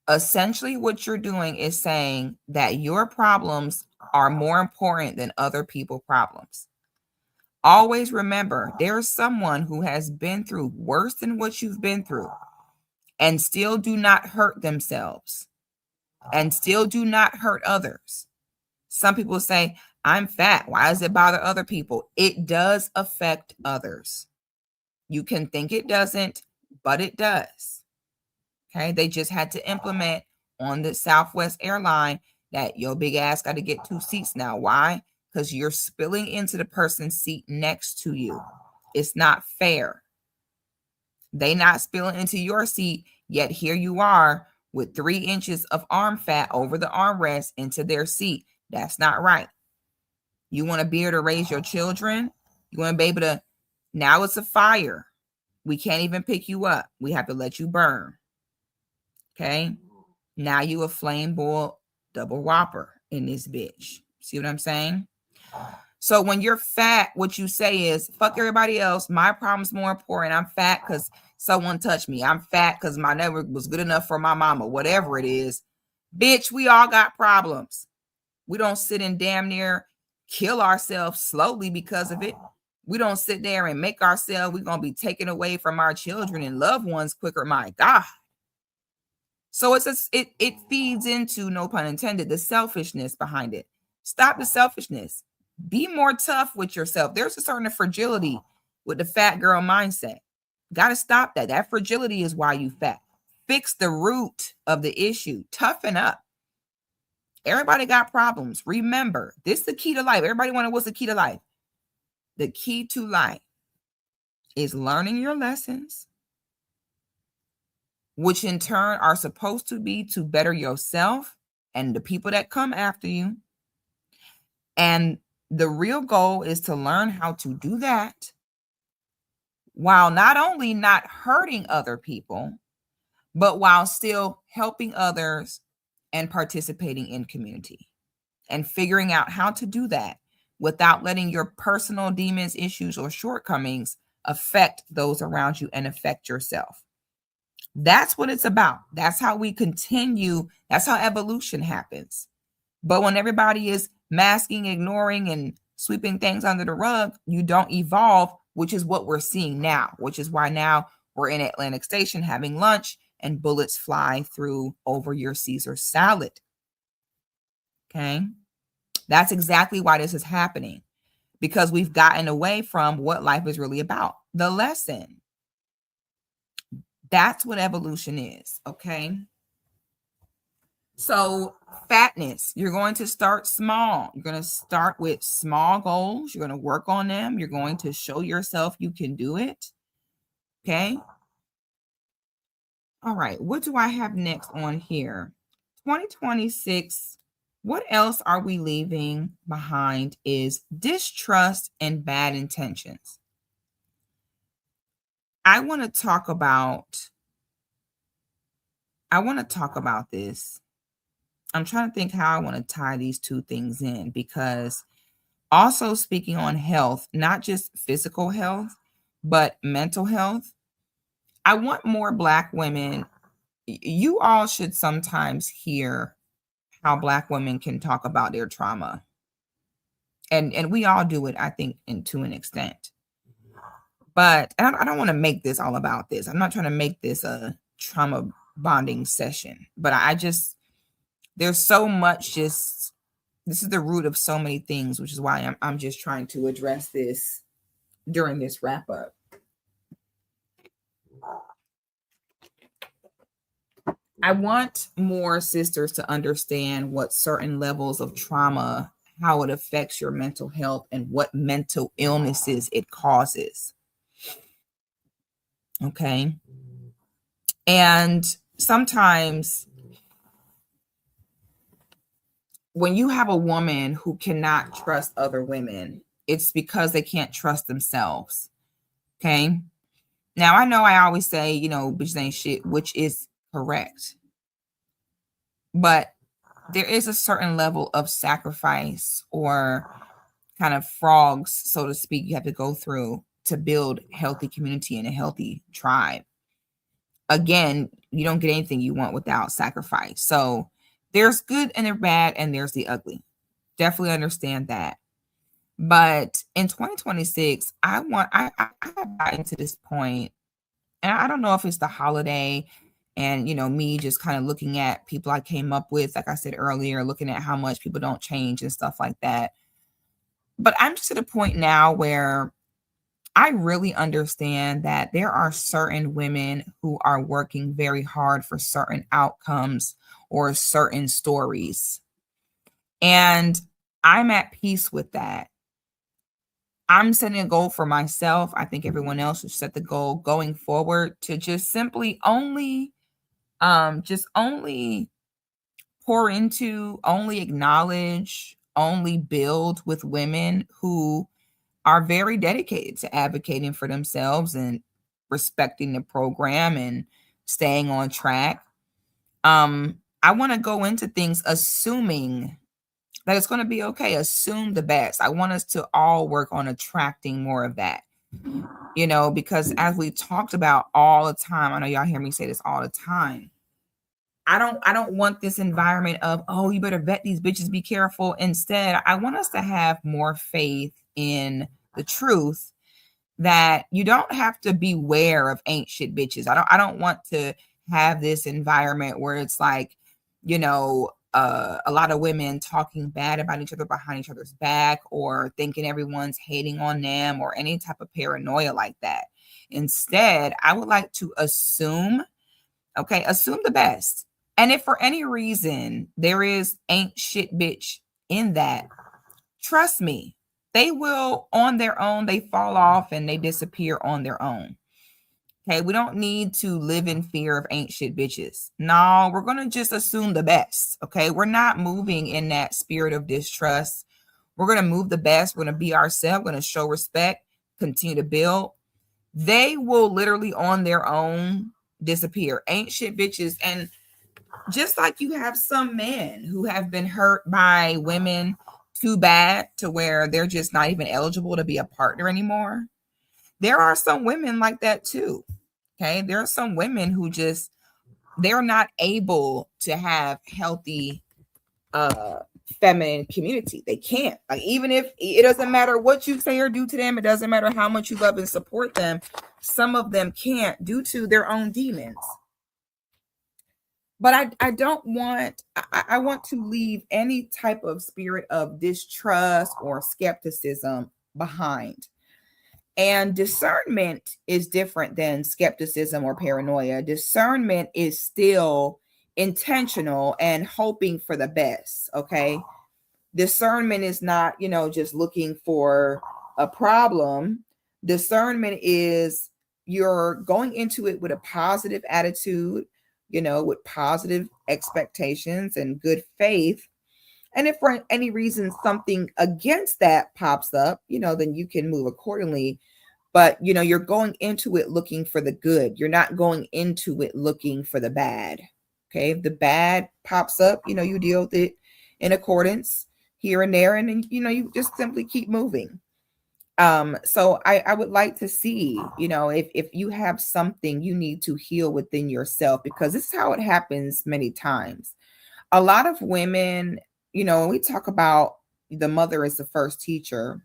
essentially what you're doing is saying that your problems are more important than other people's problems. Always remember, there's someone who has been through worse than what you've been through and still do not hurt themselves and still do not hurt others. Some people say, I'm fat. Why does it bother other people? It does affect others. You can think it doesn't, but it does. Okay. They just had to implement on the Southwest airline that your big ass got to get 2 seats now. Why? Because you're spilling into the person's seat next to you. It's not fair. They not spilling into your seat, yet here you are with 3 inches of arm fat over the armrest into their seat. That's not right. You want to be able to raise your children. You want to be able to, now it's a fire. We can't even pick you up. We have to let you burn. Okay. Now you a flame boiled double whopper in this bitch. See what I'm saying? So when you're fat, what you say is, fuck everybody else. My problem's more important. I'm fat because someone touched me. I'm fat because my network was good enough for my mama, whatever it is. Bitch, we all got problems. We don't sit and damn near kill ourselves slowly because of it. We don't sit there and make ourselves, we're going to be taken away from our children and loved ones quicker. My God. So it feeds into, no pun intended, the selfishness behind it. Stop the selfishness. Be more tough with yourself. There's a certain fragility with the fat girl mindset. Got to stop that. That fragility is why you fat. Fix the root of the issue. Toughen up. Everybody got problems. Remember, this is the key to life. Everybody wonder what's the key to life. The key to life is learning your lessons, which in turn are supposed to be to better yourself and the people that come after you. And the real goal is to learn how to do that while not only not hurting other people, but while still helping others and participating in community and figuring out how to do that without letting your personal demons, issues, or shortcomings affect those around you and affect yourself. That's what it's about. That's how we continue. That's how evolution happens. But when everybody is masking, ignoring, and sweeping things under the rug, you don't evolve, which is what we're seeing now, which is why now we're in Atlantic Station having lunch and bullets fly through over your Caesar salad. Okay. That's exactly why this is happening, because we've gotten away from what life is really about, the lesson. That's what evolution is. Okay. So fatness, you're going to start small. You're going to start with small goals. You're going to work on them. You're going to show yourself you can do it. Okay. All right. What do I have next on here? 2026 What else are we leaving behind is distrust and bad intentions. I want to talk about this. I'm trying to think how I want to tie these two things in, because also speaking on health, not just physical health, but mental health. I want more Black women. You all should sometimes hear how Black women can talk about their trauma. And we all do it, I think, to an extent. But I don't want to make this all about this. I'm not trying to make this a trauma bonding session, but I just, there's so much, just, this is the root of so many things, which is why I'm just trying to address this during this wrap up. I want more sisters to understand what certain levels of trauma, how it affects your mental health, and what mental illnesses it causes. Okay. And sometimes when you have a woman who cannot trust other women, it's because they can't trust themselves. Okay. Now, I know I always say, bitches ain't shit, which is correct. But there is a certain level of sacrifice, or kind of frogs, so to speak, you have to go through to build healthy community and a healthy tribe. Again, you don't get anything you want without sacrifice. So there's good and there's bad, and there's the ugly. Definitely understand that. But in 2026, I have gotten to this point, and I don't know if it's the holiday and, me just kind of looking at people I came up with, like I said earlier, looking at how much people don't change and stuff like that. But I'm just at a point now where I really understand that there are certain women who are working very hard for certain outcomes or certain stories. And I'm at peace with that. I'm setting a goal for myself. I think everyone else should set the goal going forward to just simply only pour into, only acknowledge, only build with women who are very dedicated to advocating for themselves and respecting the program and staying on track. I want to go into things assuming that it's going to be okay. Assume the best. I want us to all work on attracting more of that, because as we talked about all the time, I know y'all hear me say this all the time. I don't want this environment of, oh, you better vet these bitches, be careful. Instead, I want us to have more faith in the truth that you don't have to beware of ain't shit bitches. I don't want to have this environment where it's like, a lot of women talking bad about each other behind each other's back, or thinking everyone's hating on them, or any type of paranoia like that. Instead, I would like to assume the best. And if for any reason there is ain't shit bitch in that, trust me, they will on their own, they fall off and they disappear on their own. Okay, we don't need to live in fear of ain't shit bitches. No, we're going to just assume the best. Okay, we're not moving in that spirit of distrust. We're going to move the best. We're going to be ourselves. We're going to show respect, continue to build. They will literally on their own disappear. Ain't shit bitches. And just like you have some men who have been hurt by women too bad to where they're just not even eligible to be a partner anymore, there are some women like that too. Okay, there are some women who just, they're not able to have healthy feminine community. They can't. Like, even if it doesn't matter what you say or do to them, it doesn't matter how much you love and support them, some of them can't due to their own demons. But I don't want, I want to leave any type of spirit of distrust or skepticism behind. And discernment is different than skepticism or paranoia. Discernment is still intentional and hoping for the best. Okay. Discernment is not, just looking for a problem. Discernment is you're going into it with a positive attitude, with positive expectations and good faith. And if for any reason something against that pops up, then you can move accordingly. But, you're going into it looking for the good. You're not going into it looking for the bad. Okay. If the bad pops up, you deal with it in accordance here and there. And then, you just simply keep moving. So I would like to see, if you have something you need to heal within yourself, because this is how it happens many times. A lot of women, we talk about the mother is the first teacher.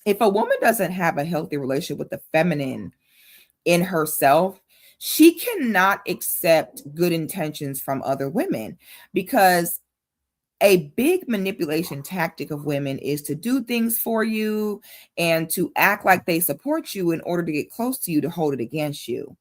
If a woman doesn't have a healthy relationship with the feminine in herself, she cannot accept good intentions from other women, because a big manipulation tactic of women is to do things for you and to act like they support you in order to get close to you, to hold it against you.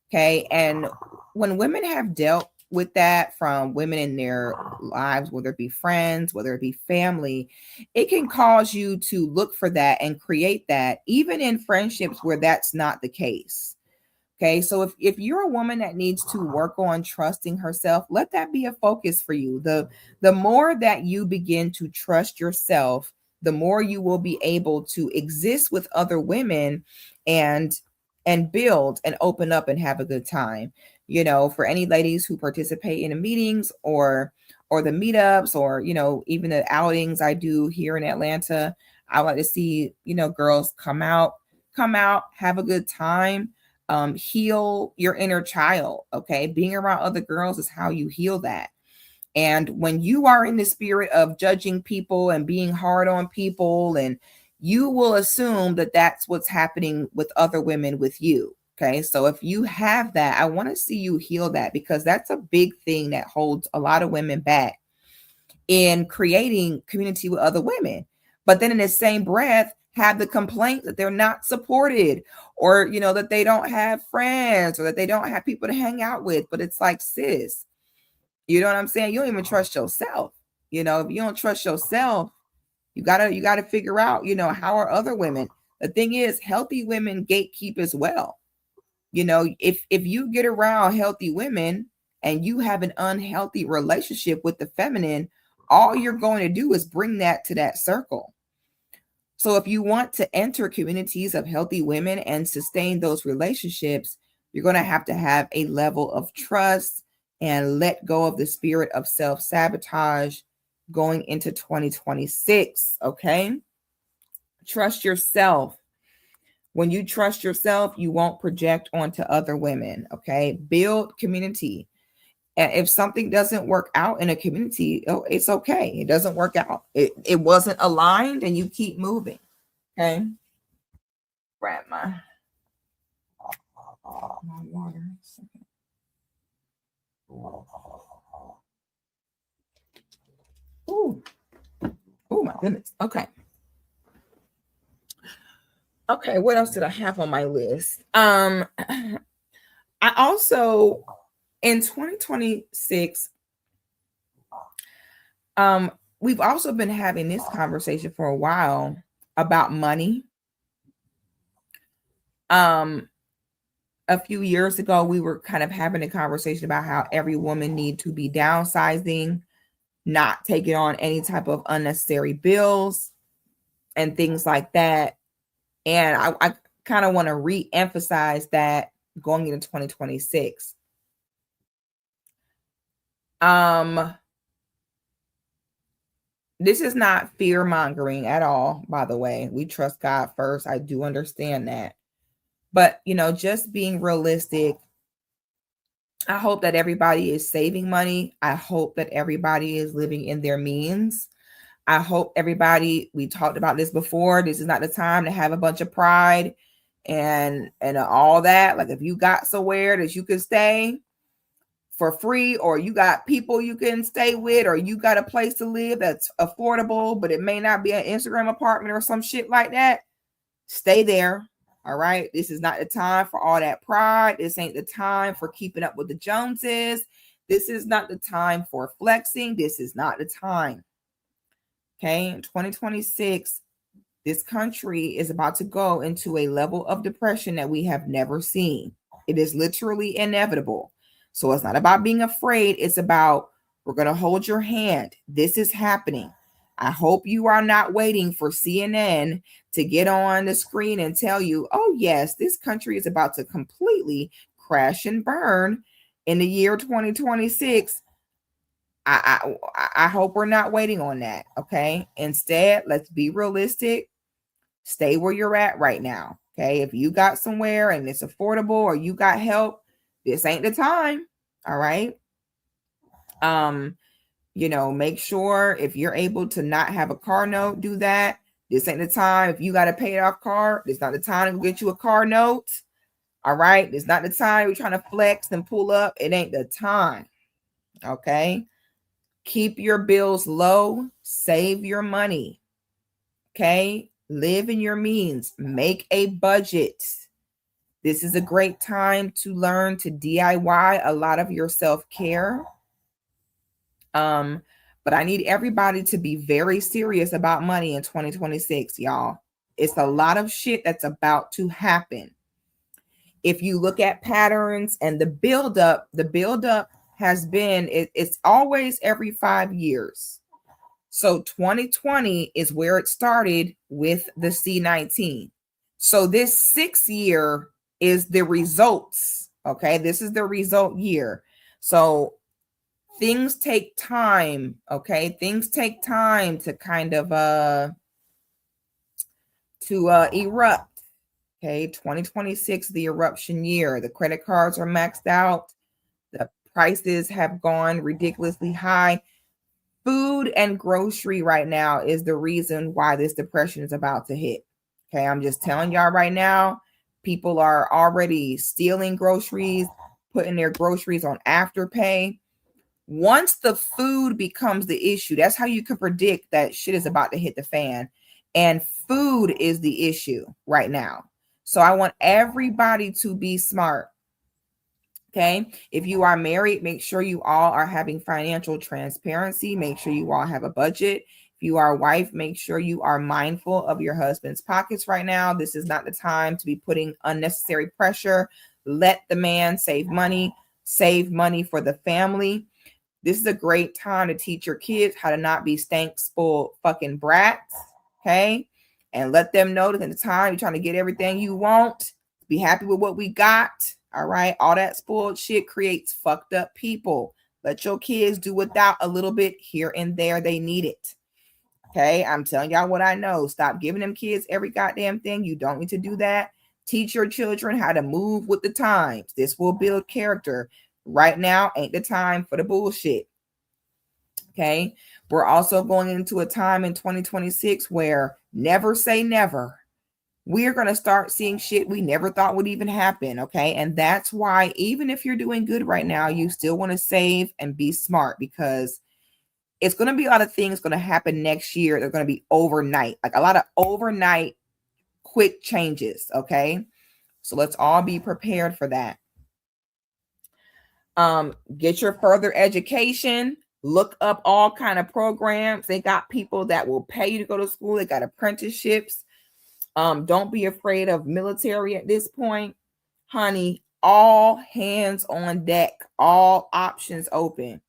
Okay. And when women have dealt with that from women in their lives, whether it be friends, whether it be family, it can cause you to look for that and create that, even in friendships where that's not the case. Okay, so if you're a woman that needs to work on trusting herself, let that be a focus for you. The more that you begin to trust yourself, the more you will be able to exist with other women and build and open up and have a good time. For any ladies who participate in the meetings or the meetups, or even the outings I do here in Atlanta, I like to see girls come out, have a good time. Heal your inner child. Okay. Being around other girls is how you heal that. And when you are in the spirit of judging people and being hard on people, and you will assume that that's what's happening with other women with you. Okay. So if you have that, I want to see you heal that, because that's a big thing that holds a lot of women back in creating community with other women. But then in the same breath, have the complaint that they're not supported, or that they don't have friends, or that they don't have people to hang out with. But it's like, sis, you know what I'm saying? You don't even trust yourself. If you don't trust yourself, you gotta figure out, how are other women. The thing is, healthy women gatekeep as well. If you get around healthy women and you have an unhealthy relationship with the feminine, all you're going to do is bring that to that circle. So if you want to enter communities of healthy women and sustain those relationships, you're going to have a level of trust and let go of the spirit of self-sabotage going into 2026. Okay. Trust yourself. When you trust yourself, you won't project onto other women. Okay. Build community. And if something doesn't work out in a community, it's okay. It doesn't work out. It wasn't aligned, and you keep moving. Okay. Grab my water. Ooh. Oh my goodness. Okay. Okay. What else did I have on my list? I also, in 2026, we've also been having this conversation for a while about money. A few years ago, we were kind of having a conversation about how every woman need to be downsizing, not taking on any type of unnecessary bills and things like that. And I kind of want to re-emphasize that going into 2026. This is not fear mongering at all, by the way. We trust God first. I do understand that. But, just being realistic, I hope that everybody is saving money. I hope that everybody is living in their means. I hope everybody, we talked about this before, this is not the time to have a bunch of pride and all that. Like, if you got somewhere that you can stay for free, or you got people you can stay with, or you got a place to live that's affordable, but it may not be an Instagram apartment or some shit like that, stay there. All right. This is not the time for all that pride. This ain't the time for keeping up with the Joneses. This is not the time for flexing. This is not the time. Okay. In 2026, this country is about to go into a level of depression that we have never seen. It is literally inevitable. So it's not about being afraid. It's about We're going to hold your hand. This is happening. I hope you are not waiting for CNN to get on the screen and tell you, oh, yes, this country is about to completely crash and burn in the year 2026. I hope we're not waiting on that. Okay. Instead, let's be realistic. Stay where you're at right now. Okay. If you got somewhere and it's affordable or you got help, this ain't the time. All right. Make sure if you're able to not have a car note, do that. This ain't the time. If you got to pay it off car, it's not the time to get you a car note. All right. It's not the time you're trying to flex and pull up. It ain't the time. Okay. Keep your bills low. Save your money. Okay. Live in your means. Make a budget. This is a great time to learn to DIY a lot of your self-care. But I need everybody to be very serious about money in 2026, y'all. It's a lot of shit that's about to happen. If you look at patterns and the buildup has been, it's always every 5 years. So 2020 is where it started with the C19. So this 6th year is the results. Okay, this is the result year. So things take time. Okay, things take time to kind of erupt. Okay, 2026, the eruption year. The credit cards are maxed out. The prices have gone ridiculously high. Food and grocery right now is the reason why this depression is about to hit. Okay, I'm just telling y'all right now, people are already stealing groceries, putting their groceries on Afterpay. Once the food becomes the issue, that's how you can predict that shit is about to hit the fan. And food is the issue right now. So I want everybody to be smart. Okay. If you are married, make sure you all are having financial transparency. Make sure you all have a budget. If you are a wife, make sure you are mindful of your husband's pockets right now. This is not the time to be putting unnecessary pressure. Let the man save money for the family. This is a great time to teach your kids how to not be stank, spoiled fucking brats. Okay. And let them know that at the time you're trying to get everything you want, be happy with what we got. All right. All that spoiled shit creates fucked up people. Let your kids do without a little bit here and there. They need it. Okay. I'm telling y'all what I know. Stop giving them kids every goddamn thing. You don't need to do that. Teach your children how to move with the times. This will build character. Right now ain't the time for the bullshit. Okay. We're also going into a time in 2026 where never say never. We're going to start seeing shit we never thought would even happen. Okay. And that's why, even if you're doing good right now, you still want to save and be smart, because it's going to be a lot of things going to happen next year. They're going to be overnight, like a lot of overnight quick changes. Okay. So let's all be prepared for that. Get your further education. Look up all kind of programs. They got people that will pay you to go to school. They got apprenticeships. Don't be afraid of military at this point, honey. All hands on deck, all options open.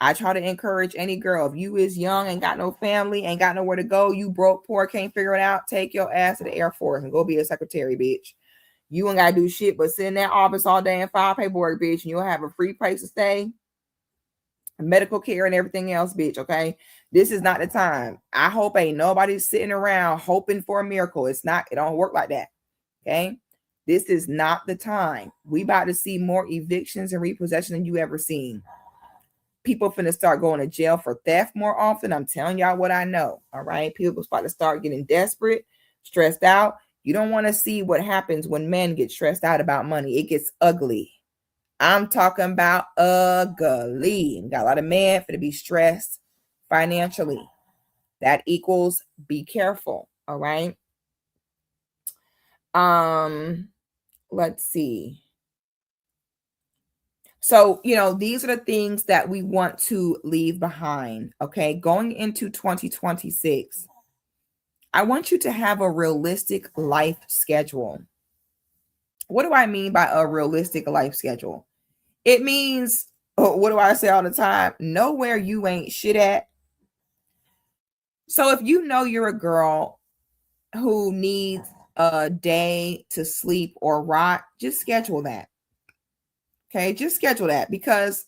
I try to encourage any girl, if you is young, ain't got no family, ain't got nowhere to go, you broke, poor, can't figure it out, take your ass to the Air Force and go be a secretary, bitch. You ain't gotta do shit but sit in that office all day and file paperwork, bitch, and you'll have a free place to stay, medical care and everything else, bitch. Okay, this is not the time. I hope ain't nobody sitting around hoping for a miracle. It don't work like that. Okay, this is not the time. We about to see more evictions and repossession than you ever seen. People finna start going to jail for theft more often. I'm telling y'all what I know. All right, people about to start getting desperate, stressed out. You don't want to see what happens when men get stressed out about money. It gets ugly. I'm talking about ugly. Got a lot of men for to be stressed financially. That equals be careful. All right. Let's see. So, these are the things that we want to leave behind. Okay. Going into 2026, I want you to have a realistic life schedule. What do I mean by a realistic life schedule? It means What do I say all the time? Know where you ain't shit at. So if you know you're a girl who needs a day to sleep or rot, just schedule that. Okay, just schedule that, because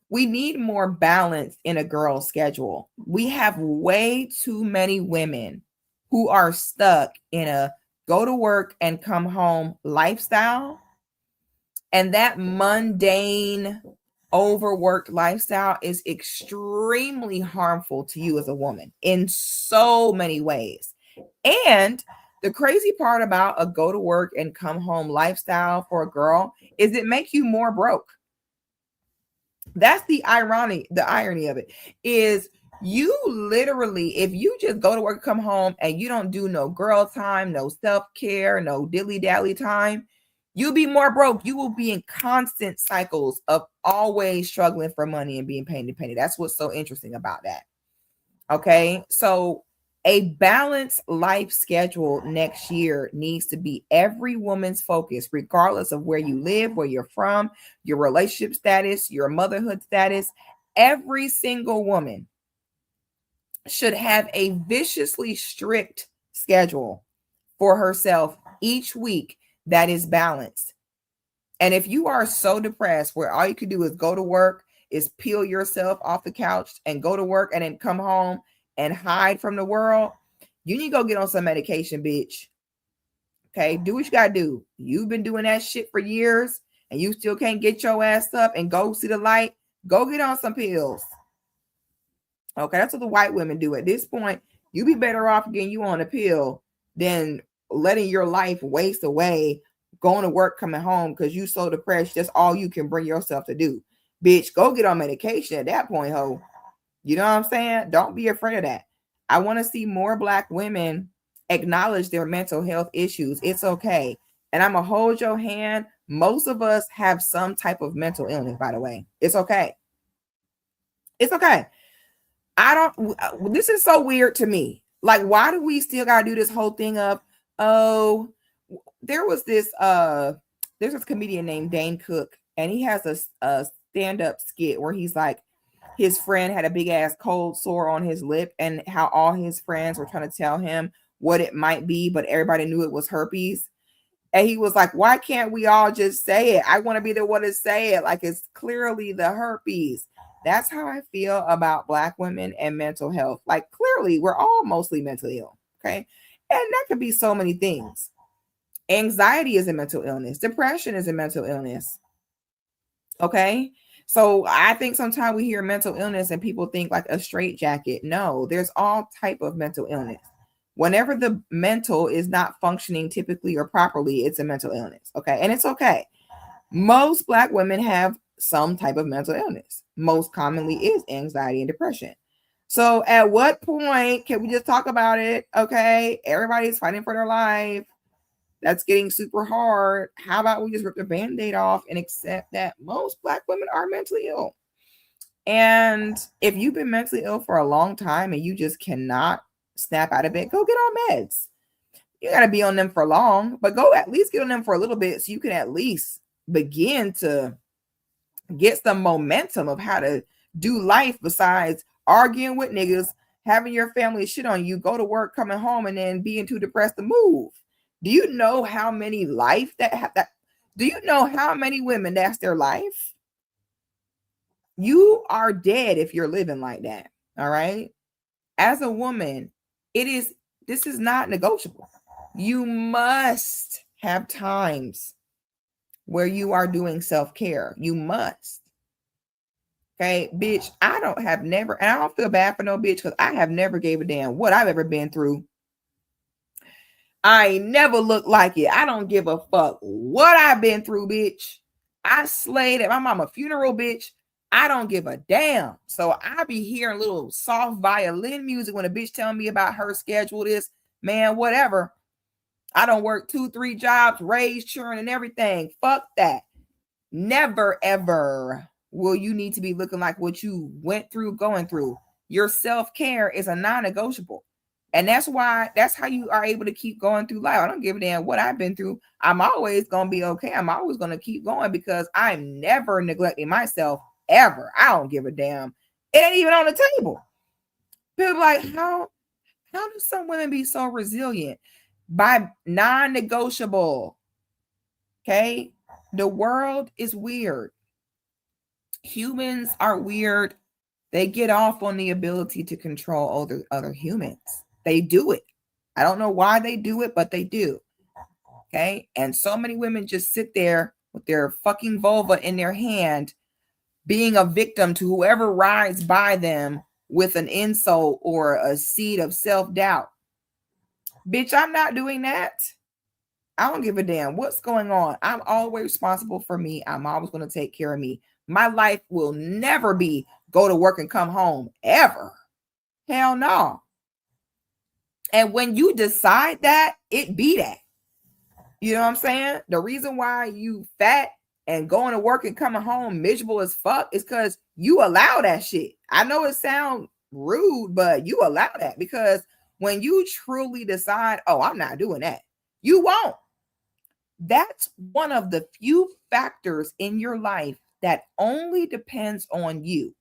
we need more balance in a girl's schedule. We have way too many women who are stuck in a go to work and come home lifestyle. And that mundane, overworked lifestyle is extremely harmful to you as a woman in so many ways. And the crazy part about a go to work and come home lifestyle for a girl is it makes you more broke. That's the irony of it is you literally, if you just go to work, come home, and you don't do no girl time, no self-care, no dilly-dally time, you'll be more broke. You will be in constant cycles of always struggling for money and being pain to penny. That's what's so interesting about that. Okay, so a balanced life schedule next year needs to be every woman's focus, regardless of where you live, where you're from, your relationship status, your motherhood status. Every single woman should have a viciously strict schedule for herself each week that is balanced. And if you are so depressed where all you can do is go to work, is peel yourself off the couch and go to work and then come home and hide from the world, you need to go get on some medication, bitch. Okay, do what you gotta do. You've been doing that shit for years and you still can't get your ass up and go see the light. Go get on some pills. Okay, that's what the white women do at this point. You be better off getting you on a pill than letting your life waste away, going to work, coming home because you so depressed. That's all you can bring yourself to do. Bitch, go get on medication at that point, ho. You know what I'm saying? Don't be afraid of that. I want to see more Black women acknowledge their mental health issues. It's okay. And I'm going to hold your hand. Most of us have some type of mental illness, by the way. It's okay. It's okay. This is so weird to me. Like, why do we still got to do this whole thing of, oh, there's this comedian named Dane Cook, and he has a stand-up skit where he's like, his friend had a big ass cold sore on his lip and how all his friends were trying to tell him what it might be, but everybody knew it was herpes. And he was like, why can't we all just say it? I want to be the one to say it. Like, it's clearly the herpes. That's how I feel about Black women and mental health. Like, clearly, we're all mostly mentally ill. Okay. And that could be so many things. Anxiety is a mental illness. Depression is a mental illness. Okay. So I think sometimes we hear mental illness and people think like a straitjacket. No, there's all type of mental illness. Whenever the mental is not functioning typically or properly, it's a mental illness. Okay. And it's okay. Most Black women have some type of mental illness. Most commonly is anxiety and depression. So at what point can we just talk about it? Okay. Everybody's fighting for their life. That's getting super hard. How about we just rip the Band-Aid off and accept that most Black women are mentally ill? And if you've been mentally ill for a long time and you just cannot snap out of it, go get on meds. You got to be on them for long, but go at least get on them for a little bit so you can at least begin to get some momentum of how to do life besides arguing with niggas, having your family shit on you, go to work, coming home, and then being too depressed to move. Do you know how many life that have that? Do you know how many women that's their life? You are dead if you're living like that. All right. As a woman, this is not negotiable. You must have times where you are doing self-care. You must. Okay, bitch, I don't feel bad for no bitch because I have never gave a damn what I've ever been through. I ain't never looked like it. I don't give a fuck what I've been through, bitch. I slayed at my mama funeral, bitch. I don't give a damn. So I be hearing little soft violin music when a bitch tell me about her schedule this, man, whatever. I don't work 2-3 jobs, raise children and everything. Fuck that. Never, ever will you need to be looking like what you went through, going through. Your self-care is a non-negotiable. And that's how you are able to keep going through life. I don't give a damn what I've been through. I'm always going to be okay. I'm always going to keep going because I'm never neglecting myself ever. I don't give a damn. It ain't even on the table. People like, how do some women be so resilient? By non-negotiable. Okay? The world is weird. Humans are weird. They get off on the ability to control other humans. They do it. I don't know why they do it, but they do. Okay? And so many women just sit there with their fucking vulva in their hand, being a victim to whoever rides by them with an insult or a seed of self-doubt. Bitch, I'm not doing that. I don't give a damn what's going on. I'm always responsible for me. I'm always going to take care of me. My life will never be go to work and come home ever. Hell no. And when you decide that, it be that. You know what I'm saying? The reason why you fat and going to work and coming home miserable as fuck is because you allow that shit. I know it sounds rude, but you allow that because when you truly decide, oh, I'm not doing that, you won't. That's one of the few factors in your life that only depends on you.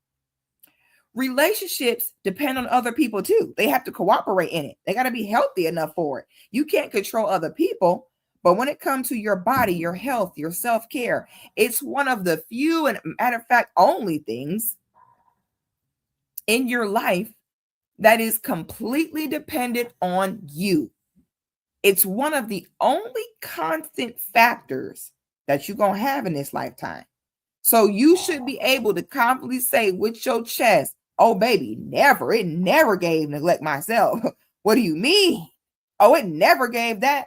Relationships depend on other people too. They have to cooperate in it. They got to be healthy enough for it. You can't control other people, but when it comes to your body, your health, your self-care, it's one of the few and matter of fact, only things in your life that is completely dependent on you. It's one of the only constant factors that you're going to have in this lifetime. So you should be able to confidently say with your chest, oh, baby, never. It never gave neglect myself. What do you mean? Oh, it never gave that.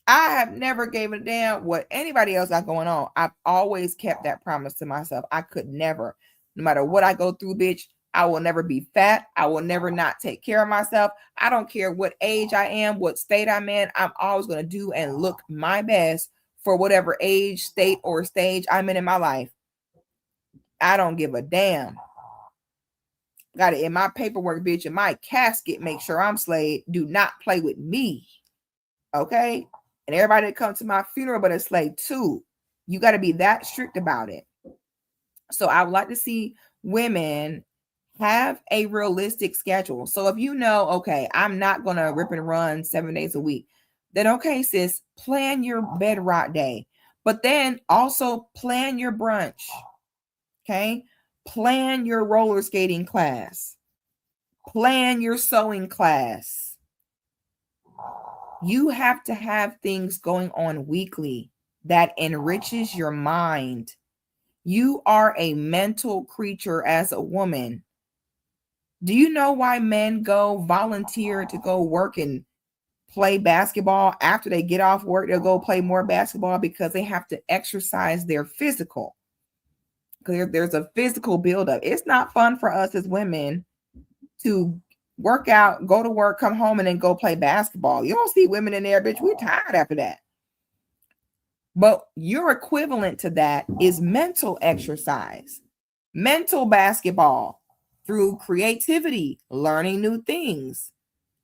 I have never given a damn what anybody else got going on. I've always kept that promise to myself. I could never, no matter what I go through, bitch, I will never be fat. I will never not take care of myself. I don't care what age I am, what state I'm in. I'm always going to do and look my best for whatever age, state, or stage I'm in my life. I don't give a damn. Got it in my paperwork, bitch, in my casket. Make sure I'm slayed. Do not play with me. Okay? And everybody that comes to my funeral but a slave too. You got to be that strict about it. So I would like to see women have a realistic schedule. So if you know, okay, I'm not going to rip and run 7 days a week, then okay, sis, plan your bed rot day. But then also plan your brunch. Okay? Plan your roller skating class. Plan your sewing class. You have to have things going on weekly that enriches your mind. You are a mental creature as a woman. Do you know why men go volunteer to go work and play basketball? After they get off work, they'll go play more basketball because they have to exercise their physical. Because there's a physical buildup. It's not fun for us as women to work out, go to work, come home, and then go play basketball. You don't see women in there, bitch. We're tired after that. But your equivalent to that is mental exercise, mental basketball through creativity, learning new things,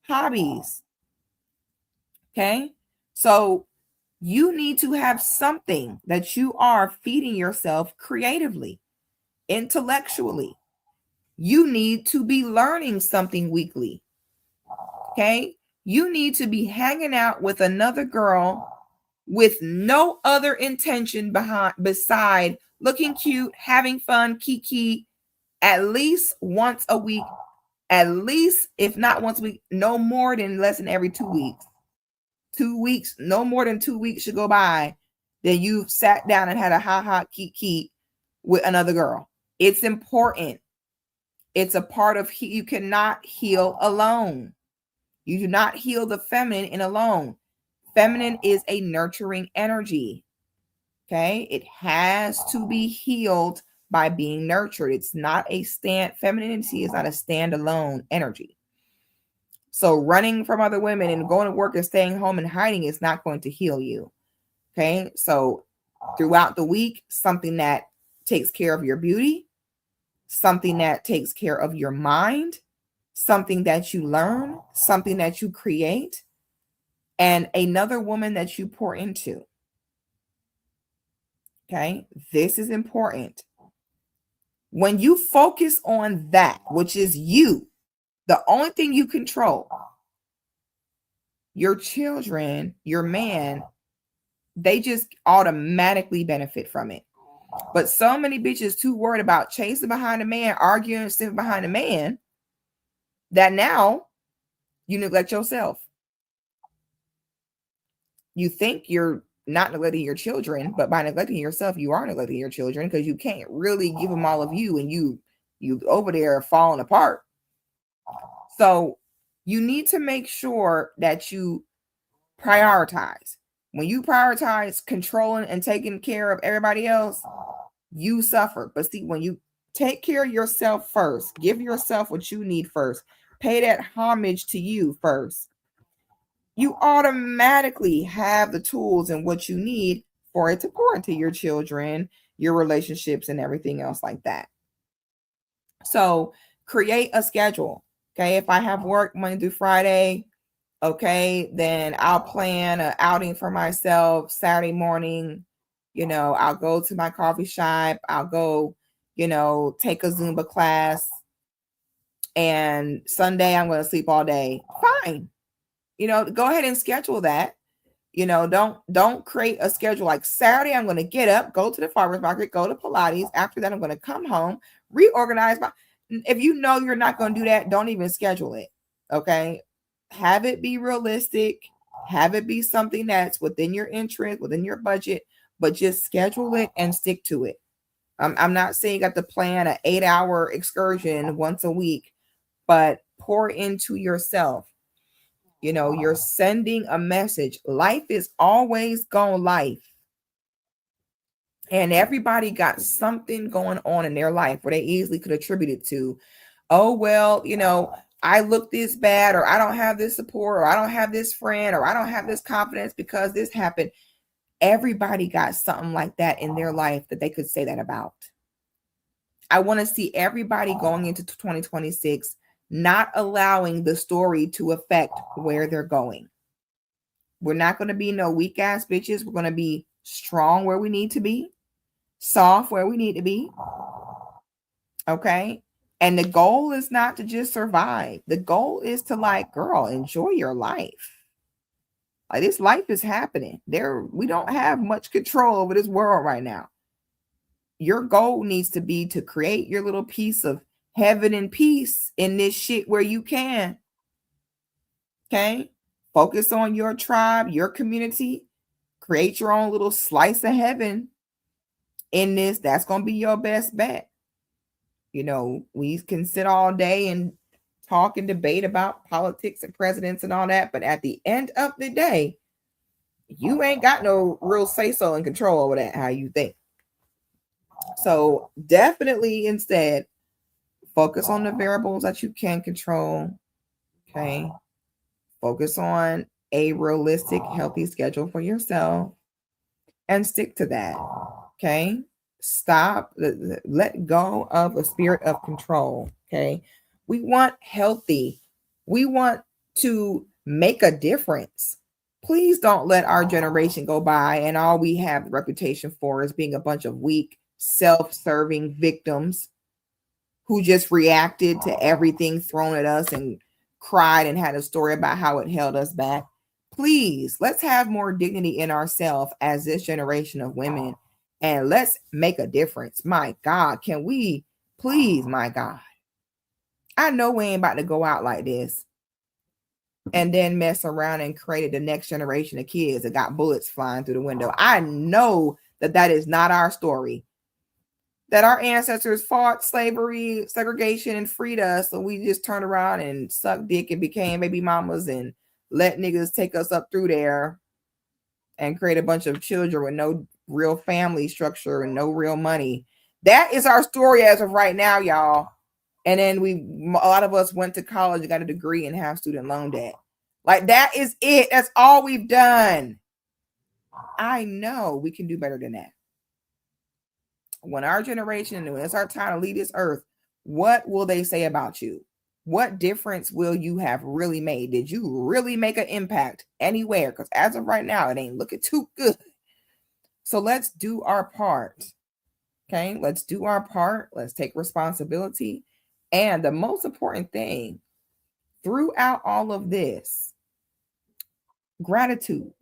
hobbies. Okay? So you need to have something that you are feeding yourself creatively, intellectually. You need to be learning something weekly. Okay? You need to be hanging out with another girl with no other intention beside looking cute, having fun, kiki, at least once a week. At least, if not once a week, no more than less than every 2 weeks. 2 weeks, no more than 2 weeks should go by that you've sat down and had a ha kiki with another girl. It's important. It's a part of you cannot heal alone. You do not heal the feminine in alone. Feminine is a nurturing energy. Okay? It has to be healed by being nurtured. It's not femininity is not a standalone energy. So running from other women and going to work and staying home and hiding is not going to heal you. Okay? So throughout the week, something that takes care of your beauty, something that takes care of your mind, something that you learn, something that you create, and another woman that you pour into. Okay, this is important. When you focus on that, which is you, the only thing you control, your children, your man, they just automatically benefit from it. But so many bitches too worried about chasing behind a man, arguing, sitting behind a man, that now you neglect yourself. You think you're not neglecting your children, but by neglecting yourself, you are neglecting your children because you can't really give them all of you, and you over there falling apart. So you need to make sure that you prioritize. When you prioritize controlling and taking care of everybody else, you suffer. But see, when you take care of yourself first, give yourself what you need first, pay that homage to you first, you automatically have the tools and what you need for it to pour into your children, your relationships, and everything else like that. So create a schedule. Okay. If I have work Monday through Friday, okay, then I'll plan an outing for myself Saturday morning. I'll go to my coffee shop. I'll go, take a Zumba class. And Sunday, I'm going to sleep all day. Fine. Go ahead and schedule that. Don't create a schedule like Saturday, I'm going to get up, go to the farmer's market, go to Pilates. After that, I'm going to come home, reorganize if you know you're not going to do that, don't even schedule it. Okay. Have it be realistic. Have it be something that's within your interest, within your budget, but just schedule it and stick to it. I'm not saying you got to plan an 8-hour excursion once a week, but pour into yourself. You're sending a message. Life is always gone life. And everybody got something going on in their life where they easily could attribute it to, oh, well, I look this bad, or I don't have this support, or I don't have this friend, or I don't have this confidence because this happened. Everybody got something like that in their life that they could say that about. I want to see everybody going into 2026 not allowing the story to affect where they're going. We're not going to be no weak ass bitches. We're going to be strong where we need to be, soft where we need to be. Okay. And the goal is not to just survive. The goal is to girl, enjoy your life. Like, this life is happening. We don't have much control over this world right now. Your goal needs to be to create your little piece of heaven and peace in this shit where you can. Okay. Focus on your tribe, your community. Create your own little slice of heaven in this. That's going to be your best bet. We can sit all day and talk and debate about politics and presidents and all that, but at the end of the day, you ain't got no real say-so and control over that, how you think. So definitely instead, focus on the variables that you can control. Okay. Focus on a realistic, healthy schedule for yourself and stick to that. Okay. Stop, let go of a spirit of control. Okay. We want healthy. We want to make a difference. Please don't let our generation go by and all we have the reputation for is being a bunch of weak, self-serving victims who just reacted to everything thrown at us and cried and had a story about how it held us back. Please, let's have more dignity in ourselves as this generation of women, and let's make a difference. My God, can we please, my God? I know we ain't about to go out like this and then mess around and create the next generation of kids that got bullets flying through the window. I know that is not our story. That our ancestors fought slavery, segregation, and freed us. So we just turned around and sucked dick and became baby mamas and let niggas take us up through there and create a bunch of children with no real family structure and no real money. That is our story as of right now, y'all. And then a lot of us went to college, got a degree, and have student loan debt. Like, that is it. That's all we've done. I know we can do better than that. When our generation, and when it's our time to leave this earth, what will they say about you? What difference will you have really made? Did you really make an impact anywhere? Because as of right now, it ain't looking too good. So let's do our part. Okay, let's do our part. Let's take responsibility. And the most important thing throughout all of this, gratitude.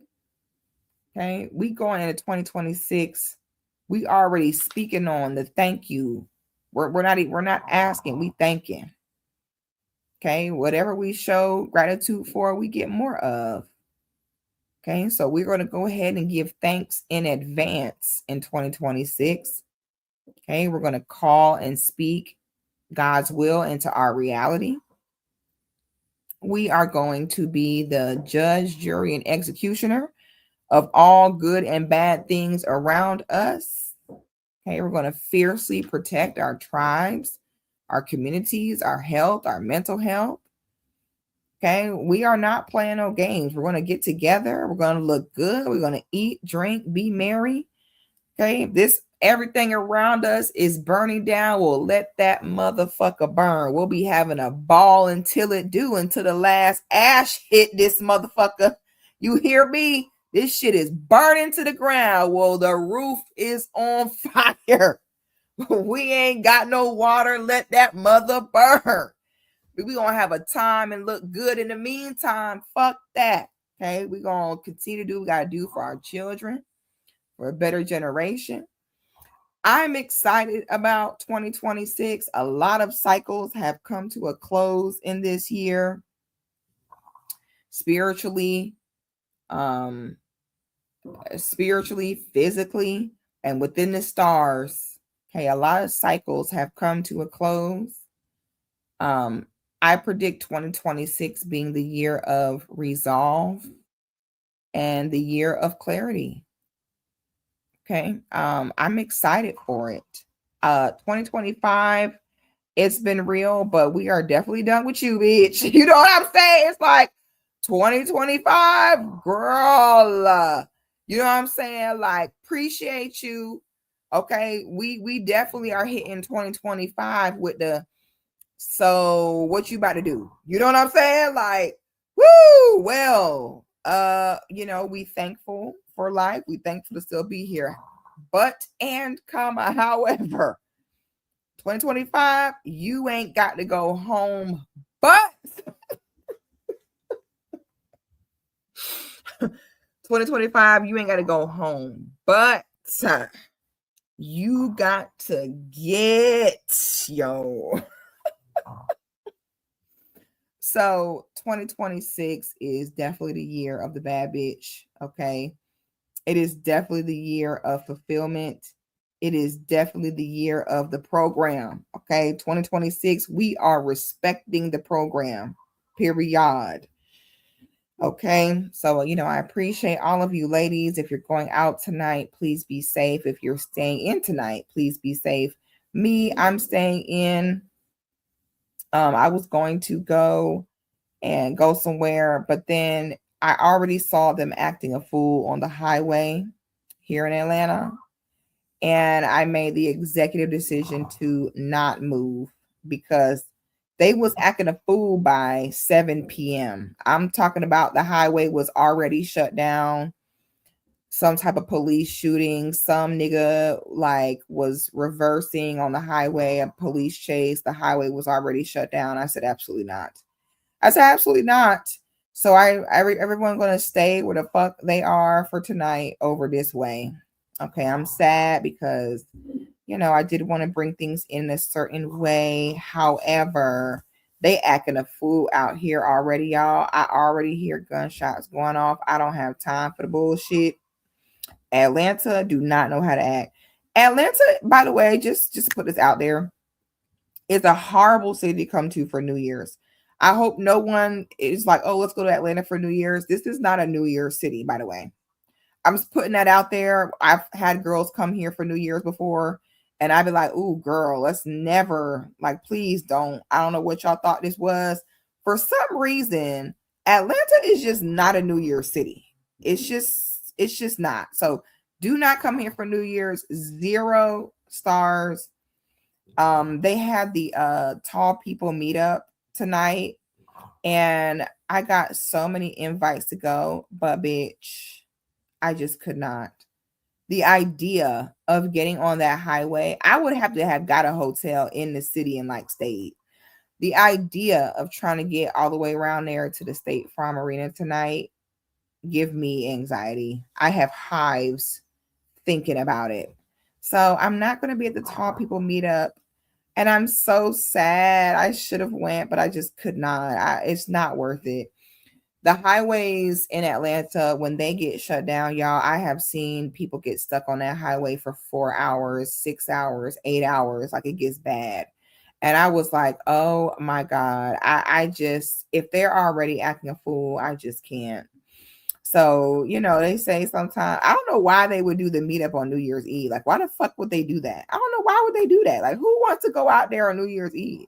Okay, we going into 2026. We already speaking on the thank you. We're not asking, we thanking. Okay, whatever we show gratitude for, we get more of. Okay, so we're going to go ahead and give thanks in advance in 2026. Okay, we're going to call and speak God's will into our reality. We are going to be the judge, jury, and executioner of all good and bad things around us. Okay, we're going to fiercely protect our tribes, our communities, our health, our mental health. Okay, we are not playing no games. We're going to get together. We're going to look good. We're going to eat, drink, be merry. Okay, this everything around us is burning down. We'll let that motherfucker burn. We'll be having a ball until the last ash hit this motherfucker. You hear me? This shit is burning to the ground. Well, the roof is on fire. We ain't got no water. Let that mother burn. We gonna have a time and look good in the meantime. Fuck that. Okay, we gonna continue to do what we gotta do for our children, for a better generation. I'm excited about 2026. A lot of cycles have come to a close in this year. Spiritually, physically, and within the stars. Okay, a lot of cycles have come to a close. I predict 2026 being the year of resolve and the year of clarity. Okay. I'm excited for it. 2025, it's been real, but we are definitely done with you, bitch. You know what I'm saying? It's like 2025, girl. You know what I'm saying? Like, appreciate you. Okay. We definitely are hitting 2025 with the so what you about to do? You know what I'm saying? Like, woo, well, we thankful for life. We thankful to still be here. But however, 2025, you ain't got to go home. But 2025, you ain't got to go home. But you got to get So 2026 is definitely the year of the bad bitch. Okay. It is definitely the year of fulfillment. It is definitely the year of the program. Okay. 2026, we are respecting the program. Period. Okay. So, I appreciate all of you ladies. If you're going out tonight, please be safe. If you're staying in tonight, please be safe. Me, I'm staying in. I was going to go somewhere, but then I already saw them acting a fool on the highway here in Atlanta, and I made the executive decision to not move because they was acting a fool by 7 p.m. I'm talking about the highway was already shut down. Some type of police shooting, some nigga was reversing on the highway, a police chase. The highway was already shut down. I said, absolutely not. So everyone gonna stay where the fuck they are for tonight over this way. Okay, I'm sad because I did want to bring things in a certain way. However, they acting a fool out here already, y'all. I already hear gunshots going off. I don't have time for the bullshit. Atlanta do not know how to act. Atlanta, by the way, just to put this out there, is a horrible city to come to for New Year's. I hope no one is like, oh, let's go to Atlanta for New Year's. This is not a New Year's city, by the way. I'm just putting that out there. I've had girls come here for New Year's before, and I'd be like, ooh, girl, let's never, please don't. I don't know what y'all thought this was. For some reason, Atlanta is just not a New Year's city. It's just not. So do not come here for New Year's. 0 stars. They had the tall people meetup tonight, and I got so many invites to go, but bitch, I just could not. The idea of getting on that highway, I would have to have got a hotel in the city and like stayed. The idea of trying to get all the way around there to the State Farm Arena tonight give me anxiety. I have hives thinking about it. So I'm not going to be at the Tall People Meetup, and I'm so sad. I should have went, but I just could not. It's not worth it. The highways in Atlanta, when they get shut down, y'all, I have seen people get stuck on that highway for 4 hours, 6 hours, 8 hours. Like, it gets bad. And I was like, oh my God. I just, if they're already acting a fool, I just can't. So, they say sometimes, I don't know why they would do the meetup on New Year's Eve. Like, why the fuck would they do that? I don't know. Why would they do that? Like, who wants to go out there on New Year's Eve?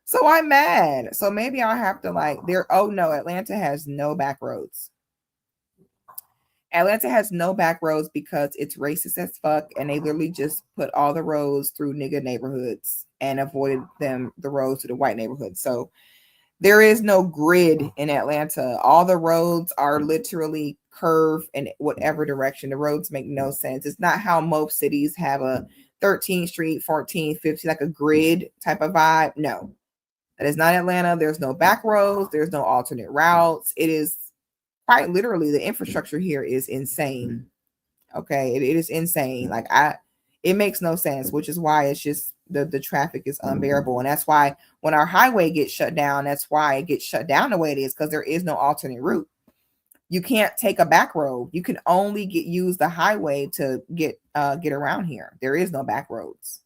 So I'm mad. So maybe I'll have to oh no, Atlanta has no back roads. Atlanta has no back roads because it's racist as fuck, and they literally just put all the roads through nigga neighborhoods and avoided the roads to the white neighborhoods. So there is no grid in Atlanta. All the roads are literally curved in whatever direction. The roads make no sense. It's not how most cities have a 13th Street, 14th, 15th, like a grid type of vibe. No, that is not Atlanta. There's no back roads. There's no alternate routes. It is quite literally, the infrastructure here is insane. Okay. It is insane. It makes no sense, which is why it's just the traffic is unbearable. And that's why when our highway gets shut down, that's why it gets shut down the way it is, because there is no alternate route. You can't take a back road. You can only use the highway to get around here. There is no back roads.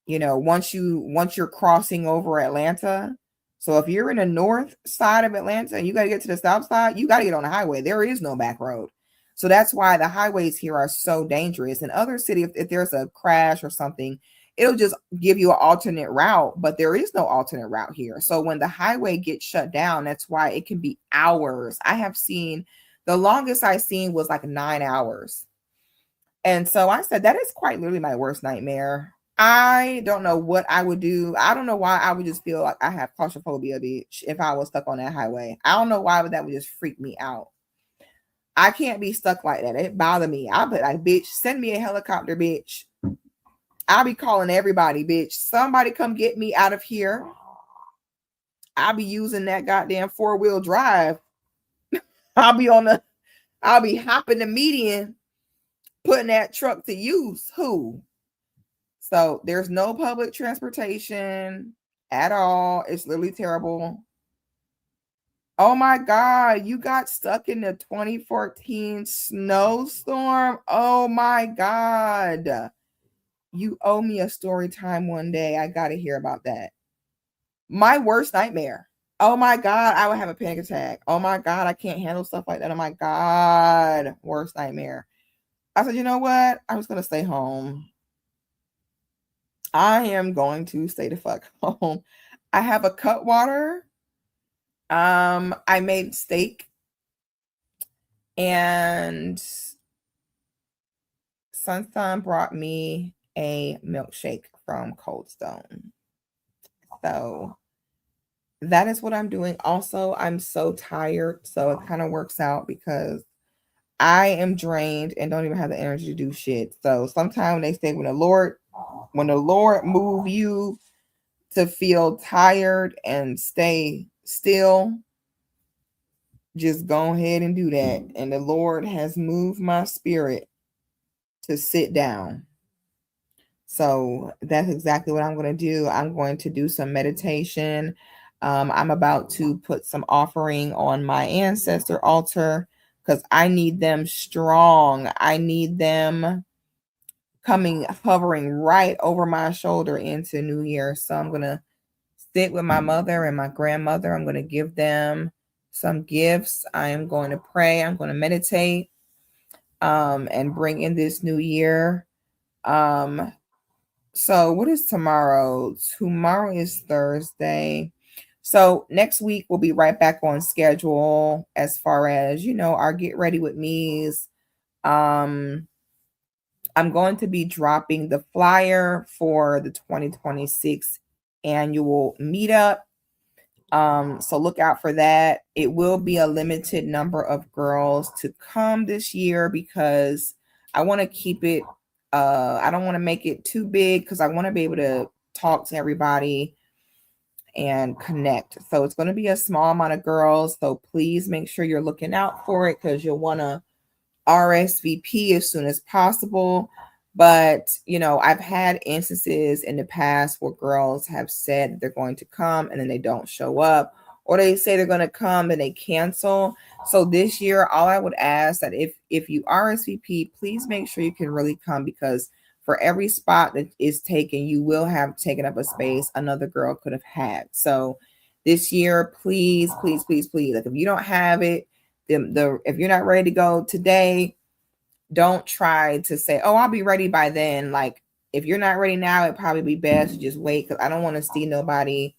Once you're crossing over Atlanta. So if you're in the north side of Atlanta and you got to get to the south side, you got to get on the highway. There is no back road. So that's why the highways here are so dangerous. In other cities, if there's a crash or something, it'll just give you an alternate route, but there is no alternate route here. So when the highway gets shut down, that's why it can be hours. I have seen, the longest I've seen was like 9 hours. And so I said, that is quite literally my worst nightmare. I don't know what I would do. I don't know why I would just feel like I have claustrophobia, bitch, if I was stuck on that highway. I don't know why, but that would just freak me out. I can't be stuck like that. It bother me. I'll be like, bitch, send me a helicopter, bitch. I'll be calling everybody, bitch. Somebody come get me out of here. I'll be using that goddamn 4-wheel drive. I'll be hopping the median, putting that truck to use. Who? So there's no public transportation at all. It's literally terrible. Oh my God, you got stuck in the 2014 snowstorm. Oh my God. You owe me a story time one day. I got to hear about that. My worst nightmare. Oh my God, I would have a panic attack. Oh my God, I can't handle stuff like that. Oh my God, worst nightmare. I said, you know what? I'm just going to stay home. I am going to stay the fuck home. I have a Cutwater. I made steak, and Sunshine brought me a milkshake from Cold Stone. So that is what I'm doing. Also, I'm so tired, so it kind of works out because I am drained and don't even have the energy to do shit. So sometimes they say when the Lord move you to feel tired and stay still, just go ahead and do that. And the Lord has moved my spirit to sit down. So that's exactly what I'm going to do. I'm going to do some meditation. I'm about to put some offering on my ancestor altar because I need them strong. I need them hovering right over my shoulder into New Year. So I'm going to sit with my mother and my grandmother. I'm going to give them some gifts. I am going to pray. I'm going to meditate and bring in this new year. So what is tomorrow? Tomorrow is Thursday. So next week we'll be right back on schedule as far as, our Get Ready With Me's. I'm going to be dropping the flyer for the 2026 annual meetup. So look out for that. It will be a limited number of girls to come this year because I want to keep it I don't want to make it too big because I want to be able to talk to everybody and connect. So it's going to be a small amount of girls. So please make sure you're looking out for it because you'll want to RSVP as soon as possible. But, I've had instances in the past where girls have said they're going to come and then they don't show up, or they say they're going to come and they cancel. So this year, all I would ask that if you RSVP, please make sure you can really come, because for every spot that is taken, you will have taken up a space another girl could have had. So this year, please, please, please, please, like if you don't have it, if you're not ready to go today, don't try to say, oh, I'll be ready by then. Like, if you're not ready now, it'd probably be best to just wait, because I don't want to see nobody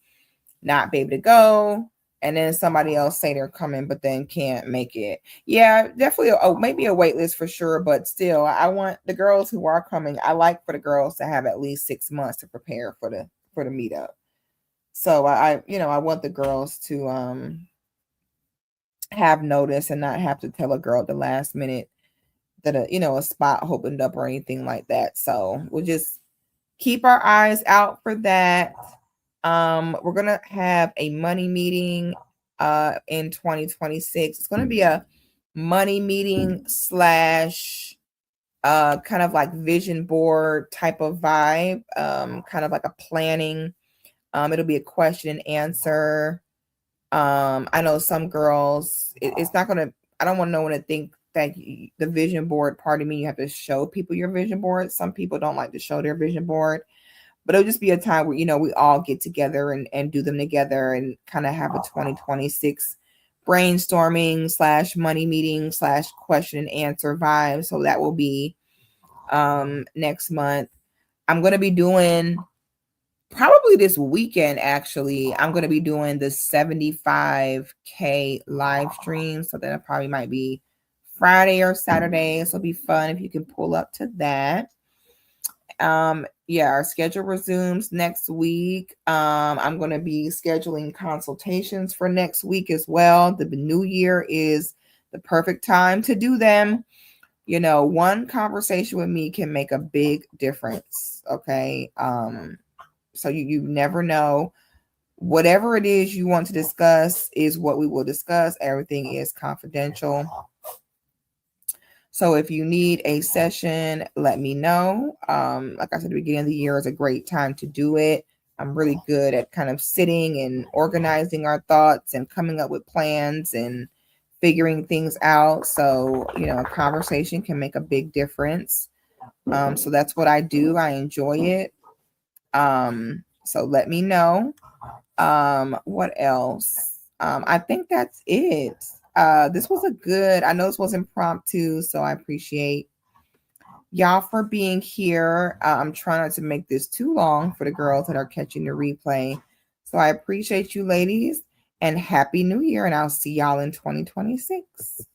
not be able to go and then somebody else say they're coming but then can't make it. Yeah, definitely maybe a wait list for sure, but still, I want the girls who are coming, I like for the girls to have at least 6 months to prepare for the meetup. So I want the girls to have notice and not have to tell a girl at the last minute that a spot opened up or anything like that. So we'll just keep our eyes out for that. We're gonna have a money meeting in 2026. It's gonna be a money meeting slash kind of like vision board type of vibe, kind of like a planning. It'll be a question and answer. I know some girls, it's not gonna, I don't want no one to think that the vision board part of me, you have to show people your vision board. Some people don't like to show their vision board, but it'll just be a time where, we all get together and do them together and kind of have a 2026 brainstorming slash money meeting slash question and answer vibe. So that will be next month. I'm going to be doing, probably this weekend, actually, I'm going to be doing the 75K live stream. So that probably might be Friday or Saturday. So it'll be fun if you can pull up to that. Our schedule resumes next week. I'm going to be scheduling consultations for next week as well. The new year is the perfect time to do them. One conversation with me can make a big difference. Okay. So you never know. Whatever it is you want to discuss is what we will discuss. Everything is confidential. So if you need a session, let me know. Like I said, the beginning of the year is a great time to do it. I'm really good at kind of sitting and organizing our thoughts and coming up with plans and figuring things out. So, a conversation can make a big difference. So that's what I do. I enjoy it. So let me know. What else? I think that's it. This was I know this was impromptu, so I appreciate y'all for being here. I'm trying not to make this too long for the girls that are catching the replay. So I appreciate you ladies, and Happy New Year, and I'll see y'all in 2026.